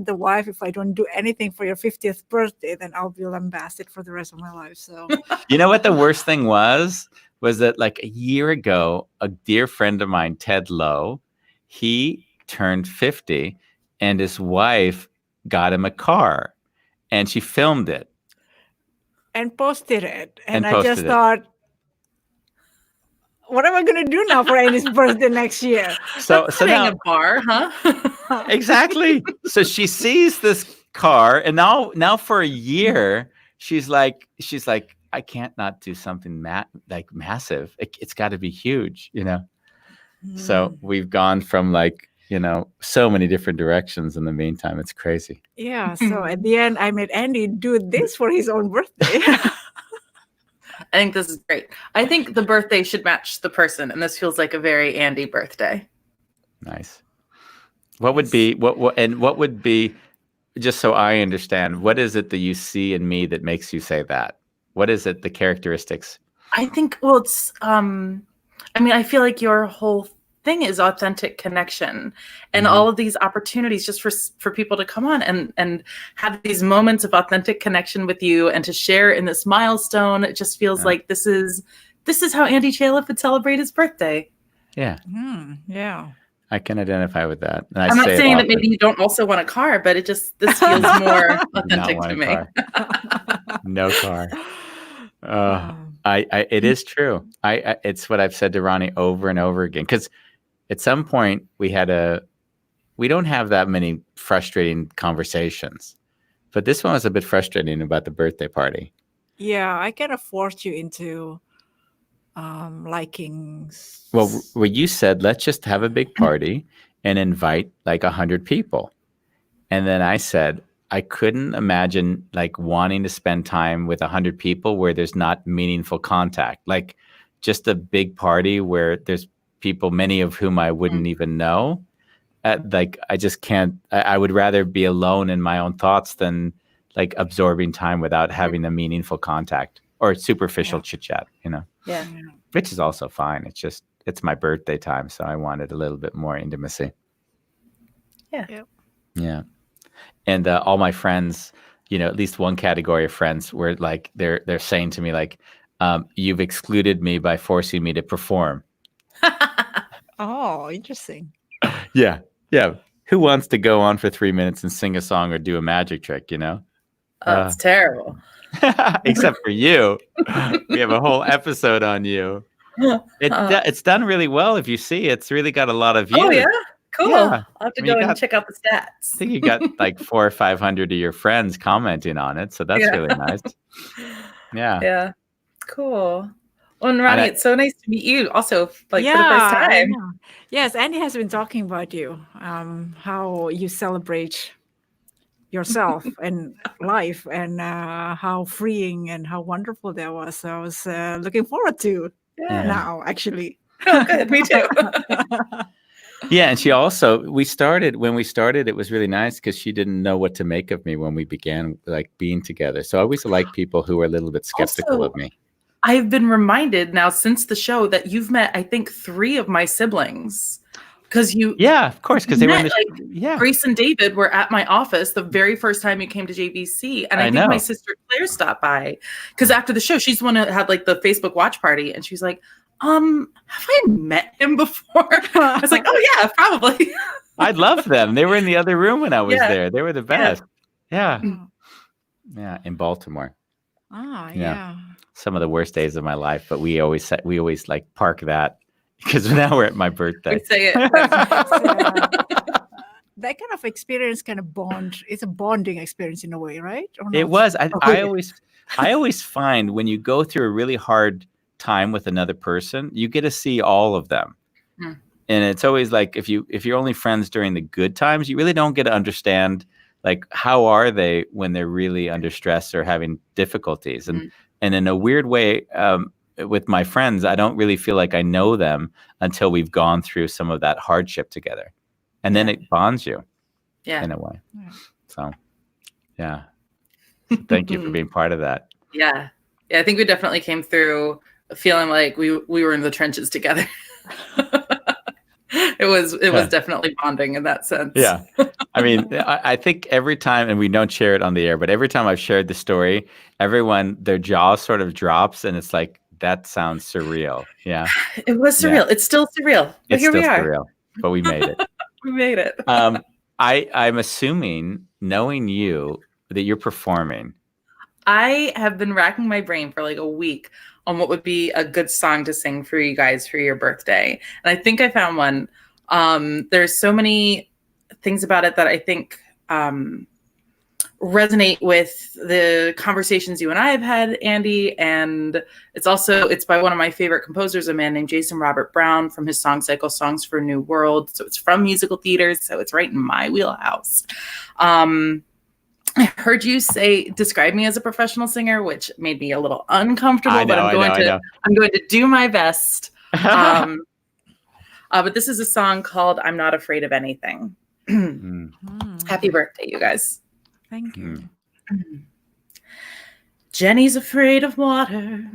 Speaker 1: the wife. If I don't do anything for your 50th birthday, then I'll be lambasted for the rest of my life. So,
Speaker 2: You know what the worst thing was that like a year ago, a dear friend of mine, Ted Lowe, he turned 50, and his wife got him a car, and she filmed it
Speaker 1: and posted it,
Speaker 2: And
Speaker 1: and I just
Speaker 2: posted it.
Speaker 1: thought, what am I going to do now for Andy's birthday next year?
Speaker 2: So now
Speaker 13: a bar, huh?
Speaker 2: exactly. So she sees this car, and now for a year, she's like, I can't not do something massive. It's got to be huge, you know. So we've gone from so many different directions in the meantime. It's crazy.
Speaker 1: Yeah. So at the end, I made Andy do this for his own birthday.
Speaker 13: I think this is great. I think the birthday should match the person, and this feels like a very Andy birthday.
Speaker 2: Nice. What would be, just so I understand, what is it that you see in me that makes you say that? What is it, the characteristics?
Speaker 13: I think, well, it's, I feel like your whole thing is authentic connection, and all of these opportunities just for people to come on and have these moments of authentic connection with you and to share in this milestone. It just feels like this is how Andy Chaliff would celebrate his birthday.
Speaker 2: Yeah.
Speaker 1: Yeah.
Speaker 2: I can identify with that. And
Speaker 13: I'm not saying that maybe you don't also want a car, but this feels more authentic to me.
Speaker 2: No car. It is true. It's what I've said to Ronnie over and over again. Because at some point we don't have that many frustrating conversations, but this one was a bit frustrating about the birthday party.
Speaker 1: Yeah, I kind of forced you into liking.
Speaker 2: Well, you said, let's just have a big party and invite like 100 people. And then I said, I couldn't imagine wanting to spend time with 100 people where there's not meaningful contact, like just a big party where there's people, many of whom I wouldn't even know. I just can't, I would rather be alone in my own thoughts than absorbing time without having a meaningful contact or superficial chit chat, you know?
Speaker 13: Yeah.
Speaker 2: Which is also fine. It's my birthday time. So I wanted a little bit more intimacy.
Speaker 13: Yeah.
Speaker 1: Yep.
Speaker 2: Yeah. And all my friends, at least one category of friends were they're saying to me you've excluded me by forcing me to perform.
Speaker 1: Oh, interesting.
Speaker 2: Yeah. Yeah. Who wants to go on for 3 minutes and sing a song or do a magic trick,
Speaker 13: That's terrible.
Speaker 2: Except for you. We have a whole episode on you. It's done really well. If you see, it's really got a lot of views.
Speaker 13: Oh, yeah? Cool.
Speaker 2: Yeah.
Speaker 13: I'll have to go and check out the stats.
Speaker 2: I think you got 400 or 500 of your friends commenting on it. So that's really nice. Yeah.
Speaker 13: Yeah. Cool. Well, and Ronnie, it's so nice to meet you also for the first time.
Speaker 1: Yes, Andy has been talking about you, how you celebrate yourself and life, and how freeing and how wonderful that was. So I was looking forward to now, actually.
Speaker 13: Oh, good. Me too.
Speaker 2: Yeah, and she also, when we started, it was really nice because she didn't know what to make of me when we began being together. So I always like people who are a little bit skeptical of me.
Speaker 13: I've been reminded now since the show that you've met, I think, 3 of my siblings. because you.
Speaker 2: Yeah, of course, because they were in the
Speaker 13: like, Grace and David were at my office the very first time you came to JVC, and I think my sister Claire stopped by because after the show, she's the one who had like the Facebook watch party, and she's like, have I met him before? I was like, oh yeah, probably.
Speaker 2: I love them. They were in the other room when I was there. They were the best. Yeah. In Baltimore.
Speaker 1: Yeah.
Speaker 2: Some of the worst days of my life, but we always like park that because now we're at my birthday.
Speaker 13: We say it.
Speaker 1: That kind of experience kind of bond. It's a bonding experience in a way, right?
Speaker 2: It was. I always find when you go through a really hard time with another person, you get to see all of them. And it's always like if you're only friends during the good times, you really don't get to understand like how are they when they're really under stress or having difficulties. And in a weird way, with my friends, I don't really feel like I know them until we've gone through some of that hardship together. And then it bonds you in a way. So thank you for being part of that.
Speaker 13: Yeah, I think we definitely came through feeling like we were in the trenches together. It was definitely bonding in that sense.
Speaker 2: Yeah. I mean, I think every time, and we don't share it on the air, but every time I've shared the story, everyone, their jaw sort of drops and it's like, that sounds surreal. Yeah.
Speaker 13: It was surreal. It's still surreal. But here we are.
Speaker 2: Surreal, but we made it.
Speaker 13: We made it.
Speaker 2: I'm assuming, knowing you, that you're performing.
Speaker 13: I have been racking my brain for like a week on what would be a good song to sing for you guys for your birthday. And I think I found one. There's so many things about it that I think resonate with the conversations you and I have had, Andy. And it's by one of my favorite composers, a man named Jason Robert Brown, from his song cycle, Songs for a New World. So it's from musical theater. So it's right in my wheelhouse. I heard you describe me as a professional singer, which made me a little uncomfortable, but I'm going to do my best. But this is a song called I'm Not Afraid of Anything. Happy birthday, you guys.
Speaker 1: Thank you.
Speaker 13: Jenny's afraid of water.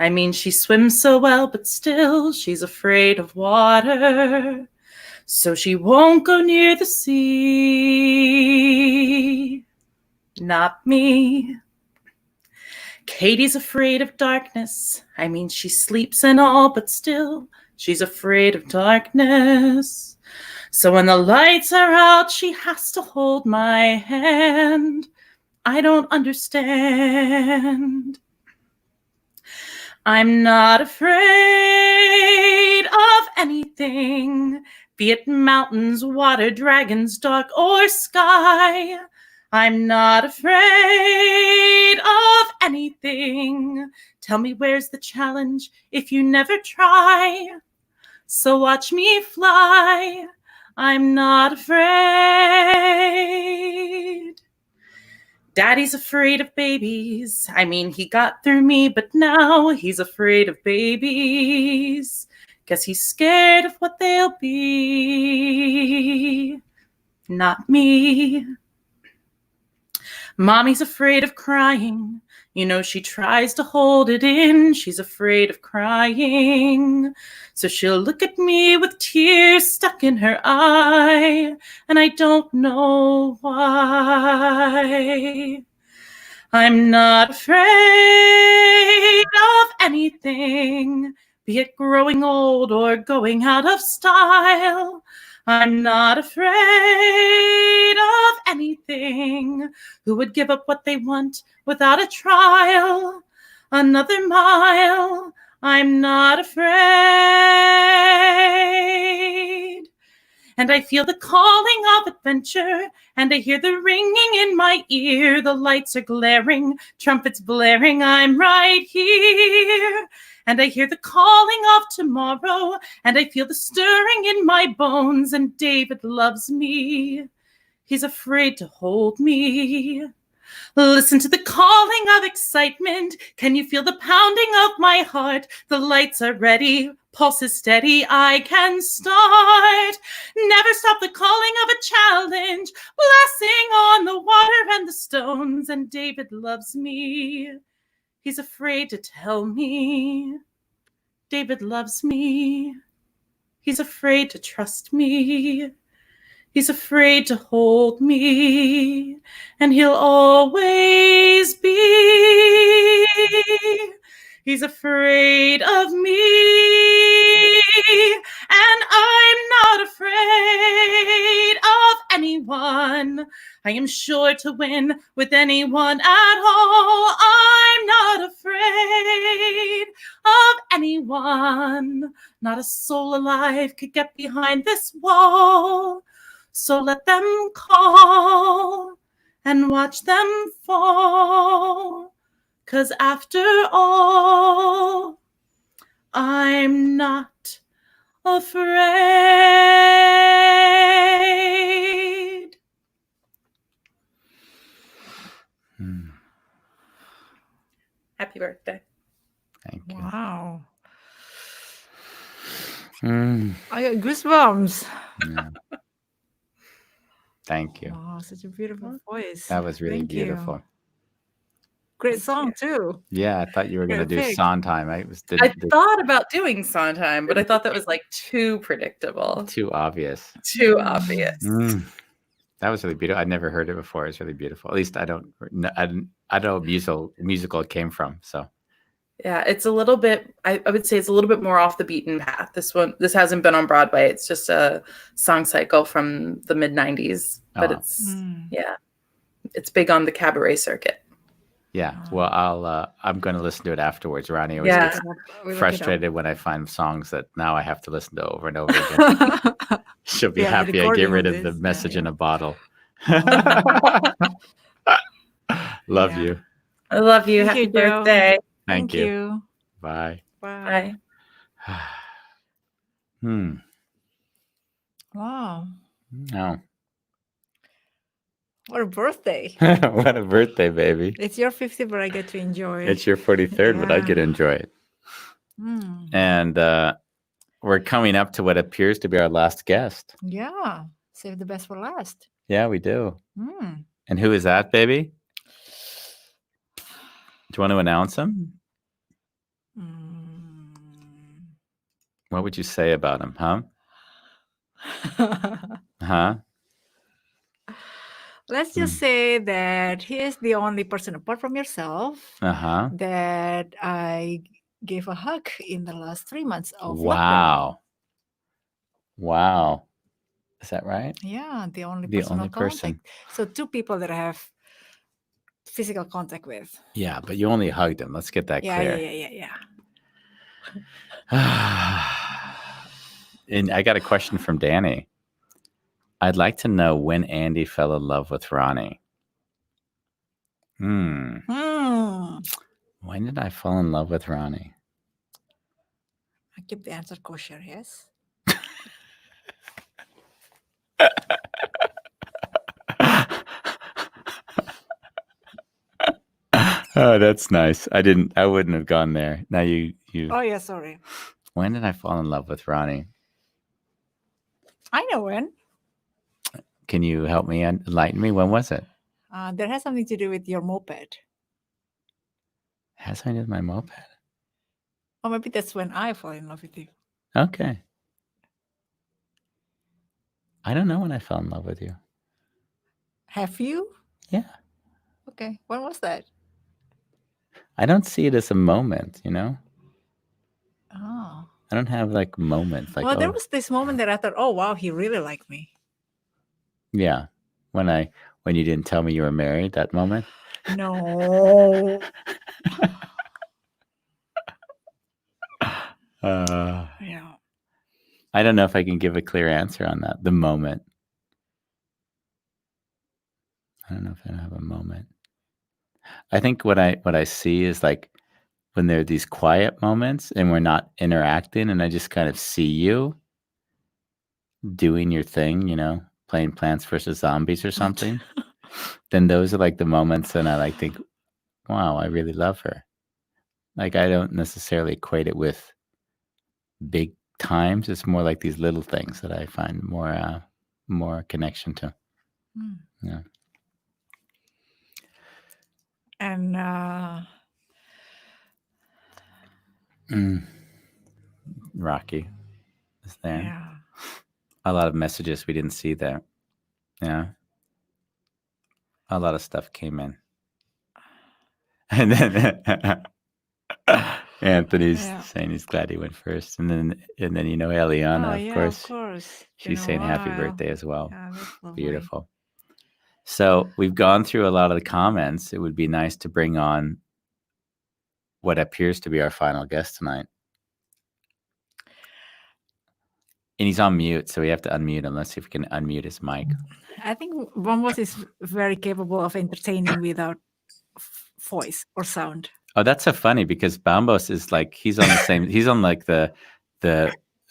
Speaker 13: I mean, she swims so well, but still she's afraid of water. So she won't go near the sea. Not me. Katie's afraid of darkness. I mean, she sleeps and all, but still she's afraid of darkness. So when the lights are out, she has to hold my hand. I don't understand. I'm not afraid of anything, be it mountains, water, dragons, dark, or sky. I'm not afraid of anything. Tell me where's the challenge if you never try. So watch me fly. I'm not afraid. Daddy's afraid of babies. I mean, he got through me, but now he's afraid of babies. Guess he's scared of what they'll be. Not me. Mommy's afraid of crying. You know, she tries to hold it in. She's afraid of crying. So she'll look at me with tears stuck in her eye. And I don't know why. I'm not afraid of anything, be it growing old or going out of style. I'm not afraid of anything. Who would give up what they want without a trial? Another mile. I'm not afraid. And I feel the calling of adventure, and I hear the ringing in my ear. The lights are glaring, trumpets blaring, I'm right here. And I hear the calling of tomorrow, and I feel the stirring in my bones, and David loves me. He's afraid to hold me. Listen to the calling of excitement. Can you feel the pounding of my heart? The lights are ready, pulse is steady, I can start. Never stop the calling of a challenge, blessing on the water and the stones, and David loves me. He's afraid to tell me. David loves me. He's afraid to trust me. He's afraid to hold me, and he'll always be. He's afraid of me, and I'm not afraid of anyone. I am sure to win with anyone at all. I'm not afraid of anyone. Not a soul alive could get behind this wall. So let them call and watch them fall. 'Cause after all, I'm not afraid. Happy birthday.
Speaker 2: Thank you.
Speaker 1: Wow. I got goosebumps.
Speaker 2: Yeah. Thank you.
Speaker 1: Wow, such a beautiful voice.
Speaker 2: That was really
Speaker 1: Thank you.
Speaker 2: beautiful.
Speaker 1: Great song too.
Speaker 2: Yeah, I thought you were going to do
Speaker 1: Great pick.
Speaker 2: Sondheim.
Speaker 13: I thought about doing Sondheim, but I thought that was like too predictable.
Speaker 2: Too obvious.
Speaker 13: Too obvious.
Speaker 2: That was really beautiful. I'd never heard it before. It's really beautiful. At least I don't know what musical it came from. So
Speaker 13: yeah, it's a little bit, I would say it's a little bit more off the beaten path. This hasn't been on Broadway. It's just a song cycle from the mid-90s, but it's big on the cabaret circuit.
Speaker 2: Yeah. Well, I'm going to listen to it afterwards. Ronnie always gets frustrated when I find songs that now I have to listen to over and over again. She'll be happy I get rid of the message in a bottle. Love you.
Speaker 13: I love you. Happy birthday.
Speaker 2: Thank you. Bye.
Speaker 13: Bye.
Speaker 1: Wow.
Speaker 2: Oh.
Speaker 1: What a birthday.
Speaker 2: What a birthday, baby.
Speaker 1: It's your 50th, but I get to enjoy it.
Speaker 2: It's your 43rd, but I get to enjoy it. And we're coming up to what appears to be our last guest.
Speaker 1: Yeah. Save the best for last.
Speaker 2: Yeah, we do. And who is that, baby? Do you want to announce him? What would you say about him, huh? Huh?
Speaker 1: Let's just say that he is the only person apart from yourself that I gave a hug in the last 3 months of lockdown.
Speaker 2: Wow. Is that right?
Speaker 1: Yeah, the only
Speaker 2: person.
Speaker 1: contact. So 2 people that I have physical contact with.
Speaker 2: Yeah, but you only hugged him. Let's get that clear.
Speaker 1: Yeah.
Speaker 2: And I got a question from Danny. I'd like to know when Andy fell in love with Ronnie. When did I fall in love with Ronnie?
Speaker 1: I keep the answer kosher, yes?
Speaker 2: Oh, that's nice. I wouldn't have gone there. Now you.
Speaker 1: Oh, yeah, sorry.
Speaker 2: When did I fall in love with Ronnie?
Speaker 1: I know when.
Speaker 2: Can you help me enlighten me? When was it?
Speaker 1: That has something to do with your moped.
Speaker 2: Has something to do with my moped?
Speaker 1: Or maybe that's when I fall in love with you.
Speaker 2: Okay. I don't know when I fell in love with you.
Speaker 1: Have you?
Speaker 2: Yeah.
Speaker 1: Okay. When was that?
Speaker 2: I don't see it as a moment, you know?
Speaker 1: Oh.
Speaker 2: I don't have like moments. Like,
Speaker 1: there was this moment that I thought, oh, wow, he really liked me.
Speaker 2: Yeah. When you didn't tell me you were married, that moment?
Speaker 1: No.
Speaker 2: Yeah. I don't know if I can give a clear answer on that. The moment. I don't know if I have a moment. I think what I see is like when there are these quiet moments and we're not interacting and I just kind of see you doing your thing, you know, playing Plants vs. Zombies or something, then those are like the moments and I like think, wow, I really love her. Like I don't necessarily equate it with big times. It's more like these little things that I find more connection to. Yeah.
Speaker 1: And
Speaker 2: Rocky. there.
Speaker 1: Yeah.
Speaker 2: A lot of messages we didn't see there. Yeah. A lot of stuff came in. And then Anthony's saying he's glad he went first. And then Eliana, of course. She's saying happy birthday as well.
Speaker 1: Yeah, that's lovely.
Speaker 2: Beautiful. So we've gone through a lot of the comments. It would be nice to bring on what appears to be our final guest tonight. And he's on mute, so we have to unmute him. Let's see if we can unmute his mic.
Speaker 1: I think Bombos is very capable of entertaining without voice or sound.
Speaker 2: Oh, that's so funny because Bambos is like he's on the same. He's on like the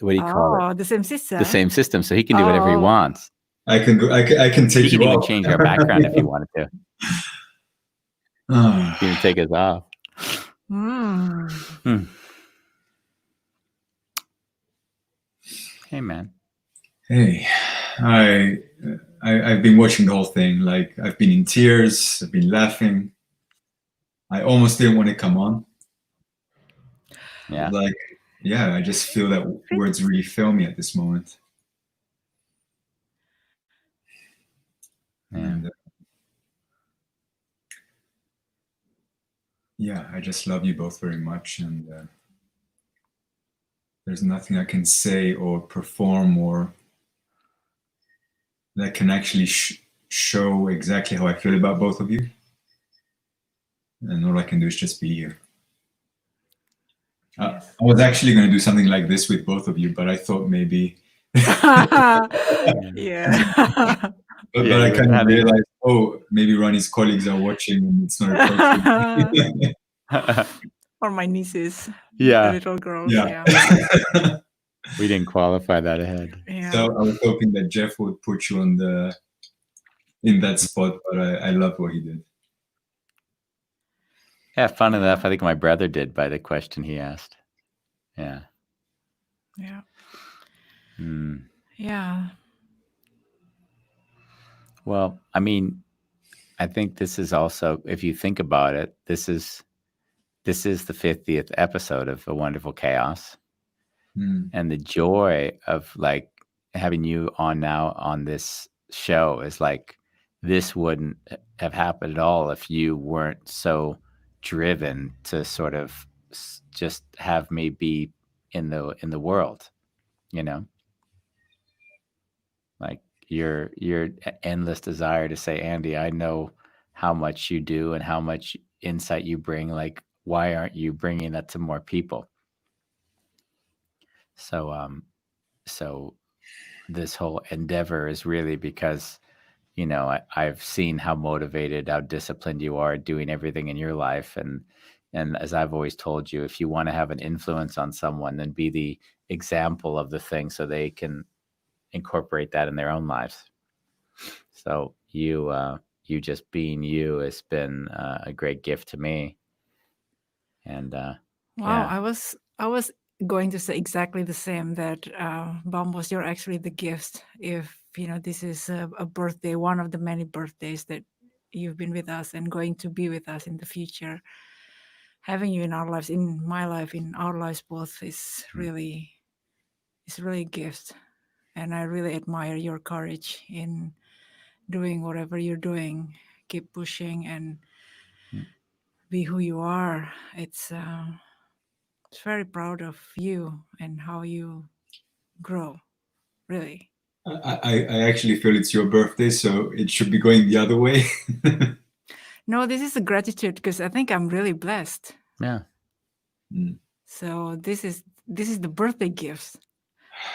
Speaker 2: what do you call it?
Speaker 1: Oh, the same system.
Speaker 2: The same system, so he can do whatever he wants.
Speaker 14: I can go. I can take
Speaker 2: He
Speaker 14: you
Speaker 2: can even
Speaker 14: off.
Speaker 2: change our background if he wanted to. He can take us off. Hey, man.
Speaker 14: Hey, I've been watching the whole thing. Like I've been in tears. I've been laughing. I almost didn't want to come on.
Speaker 2: Yeah.
Speaker 14: Like, yeah, I just feel that words really fail me at this moment.
Speaker 2: Yeah.
Speaker 14: And, yeah, I just love you both very much, and there's nothing I can say or perform or that can actually show exactly how I feel about both of you. And all I can do is just be here. I was actually going to do something like this with both of you, but I thought maybe.
Speaker 1: Yeah.
Speaker 14: But I kind of realized, maybe Rani's colleagues are watching and it's not appropriate.
Speaker 1: Or my nieces.
Speaker 2: Yeah.
Speaker 1: The little girls.
Speaker 14: Yeah.
Speaker 2: We didn't qualify that ahead.
Speaker 1: Yeah.
Speaker 14: So I was hoping that Jeff would put you in that spot, but I love what he did.
Speaker 2: Yeah, fun enough. I think my brother did by the question he asked. Yeah.
Speaker 1: Yeah.
Speaker 2: Mm.
Speaker 1: Yeah.
Speaker 2: Well, I mean, I think this is also, if you think about it, this is the 50th episode of A Wonderful Chaos. And the joy of like having you on now on this show is like, this wouldn't have happened at all if you weren't so driven to sort of just have me be in the world, you know, like your endless desire to say, Andy, I know how much you do and how much insight you bring. Like, why aren't you bringing that to more people? So this whole endeavor is really because, you know, I've seen how motivated, how disciplined you are doing everything in your life. And as I've always told you, if you want to have an influence on someone, then be the example of the thing so they can incorporate that in their own lives. So you just being you has been a great gift to me. And
Speaker 1: wow,
Speaker 2: yeah.
Speaker 1: I was going to say exactly the same, that Bambos, you're actually the gift. If you know, this is a birthday, one of the many birthdays that you've been with us and going to be with us in the future. Having you in our lives, in my life, in our lives both, is really a gift. And I really admire your courage in doing whatever you're doing. Keep pushing and be who you are. It's very proud of you and how you grow, really.
Speaker 14: I actually feel it's your birthday, so it should be going the other way.
Speaker 1: No, this is a gratitude because I think I'm really blessed.
Speaker 2: Yeah.
Speaker 1: So this is the birthday gifts,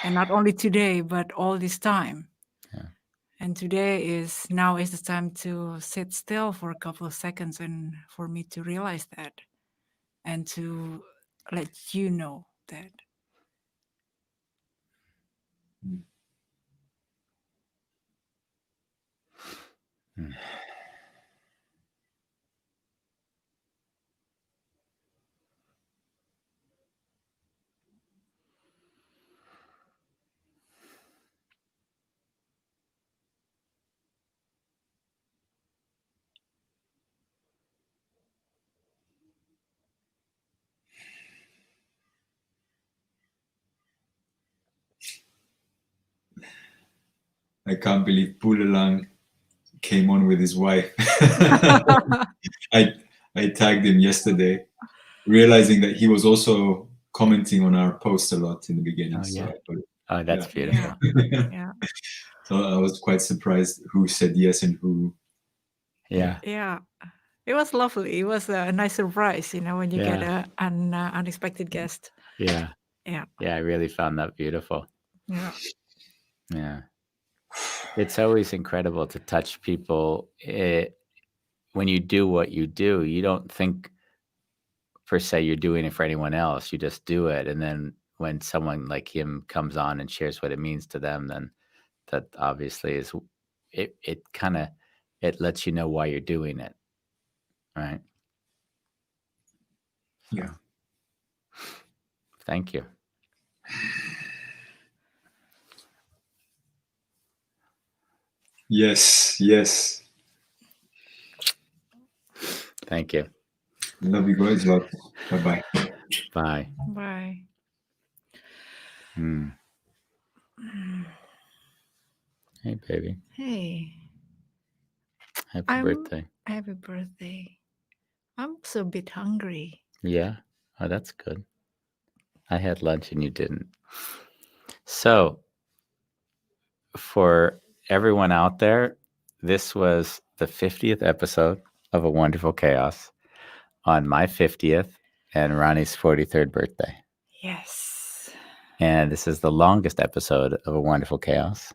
Speaker 1: and not only today, but all this time.
Speaker 2: Yeah.
Speaker 1: And today is the time to sit still for a couple of seconds and for me to realize that and to let you know that.
Speaker 14: I can't believe Pulalang came on with his wife. I tagged him yesterday, realizing that he was also commenting on our post a lot in the beginning.
Speaker 2: Oh, that's beautiful.
Speaker 1: Yeah.
Speaker 14: So I was quite surprised who said yes and who.
Speaker 2: Yeah.
Speaker 1: Yeah. It was lovely. It was a nice surprise, when you get an unexpected guest.
Speaker 2: Yeah.
Speaker 1: Yeah.
Speaker 2: Yeah, I really found that beautiful.
Speaker 1: Yeah.
Speaker 2: Yeah. It's always incredible to touch people. When you do what you do, you don't think per se you're doing it for anyone else. You just do it. And then when someone like him comes on and shares what it means to them, then that obviously is, it kind of, it lets you know why you're doing it. Right.
Speaker 14: Yeah.
Speaker 2: Thank you.
Speaker 14: Yes. Yes.
Speaker 2: Thank you.
Speaker 14: Love you guys a lot. Bye-bye.
Speaker 2: Bye.
Speaker 1: Bye.
Speaker 2: Hey, baby.
Speaker 1: Hey.
Speaker 2: Happy birthday.
Speaker 1: Happy birthday. I'm so a bit hungry.
Speaker 2: Yeah. Oh, that's good. I had lunch and you didn't. So for everyone out there, this was the 50th episode of A Wonderful Chaos on my 50th and Rani's 43rd birthday.
Speaker 1: Yes.
Speaker 2: And this is the longest episode of A Wonderful Chaos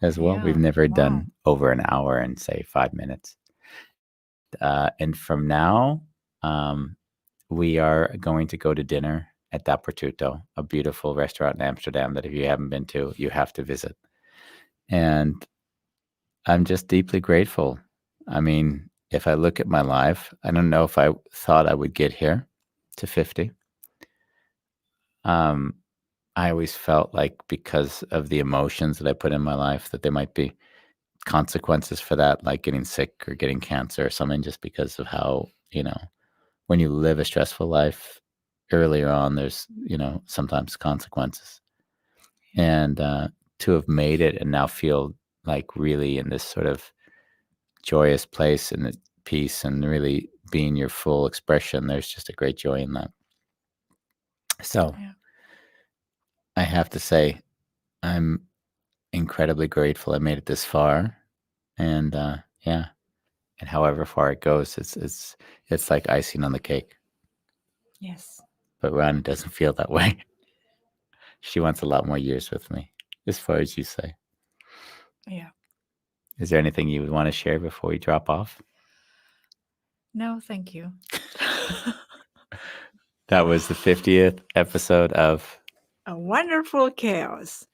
Speaker 2: as well.
Speaker 1: Yeah.
Speaker 2: We've never
Speaker 1: Wow.
Speaker 2: done over an hour and say 5 minutes. And from now, we are going to go to dinner at Da Portuto, a beautiful restaurant in Amsterdam that if you haven't been to, you have to visit. And I'm just deeply grateful. I mean, if I look at my life, I don't know if I thought I would get here to 50. I always felt like because of the emotions that I put in my life, that there might be consequences for that, like getting sick or getting cancer or something, just because of how, when you live a stressful life earlier on, there's, sometimes consequences. And to have made it and now feel like really in this sort of joyous place and peace and really being your full expression, there's just a great joy in that. So I have to say, I'm incredibly grateful I made it this far. And and however far it goes, it's like icing on the cake.
Speaker 1: Yes.
Speaker 2: But Rani doesn't feel that way. She wants a lot more years with me, as far as you say.
Speaker 1: Yeah.
Speaker 2: Is there anything you would want to share before we drop off?
Speaker 1: No, thank you.
Speaker 2: That was the 50th episode of
Speaker 1: A Wonderful Chaos.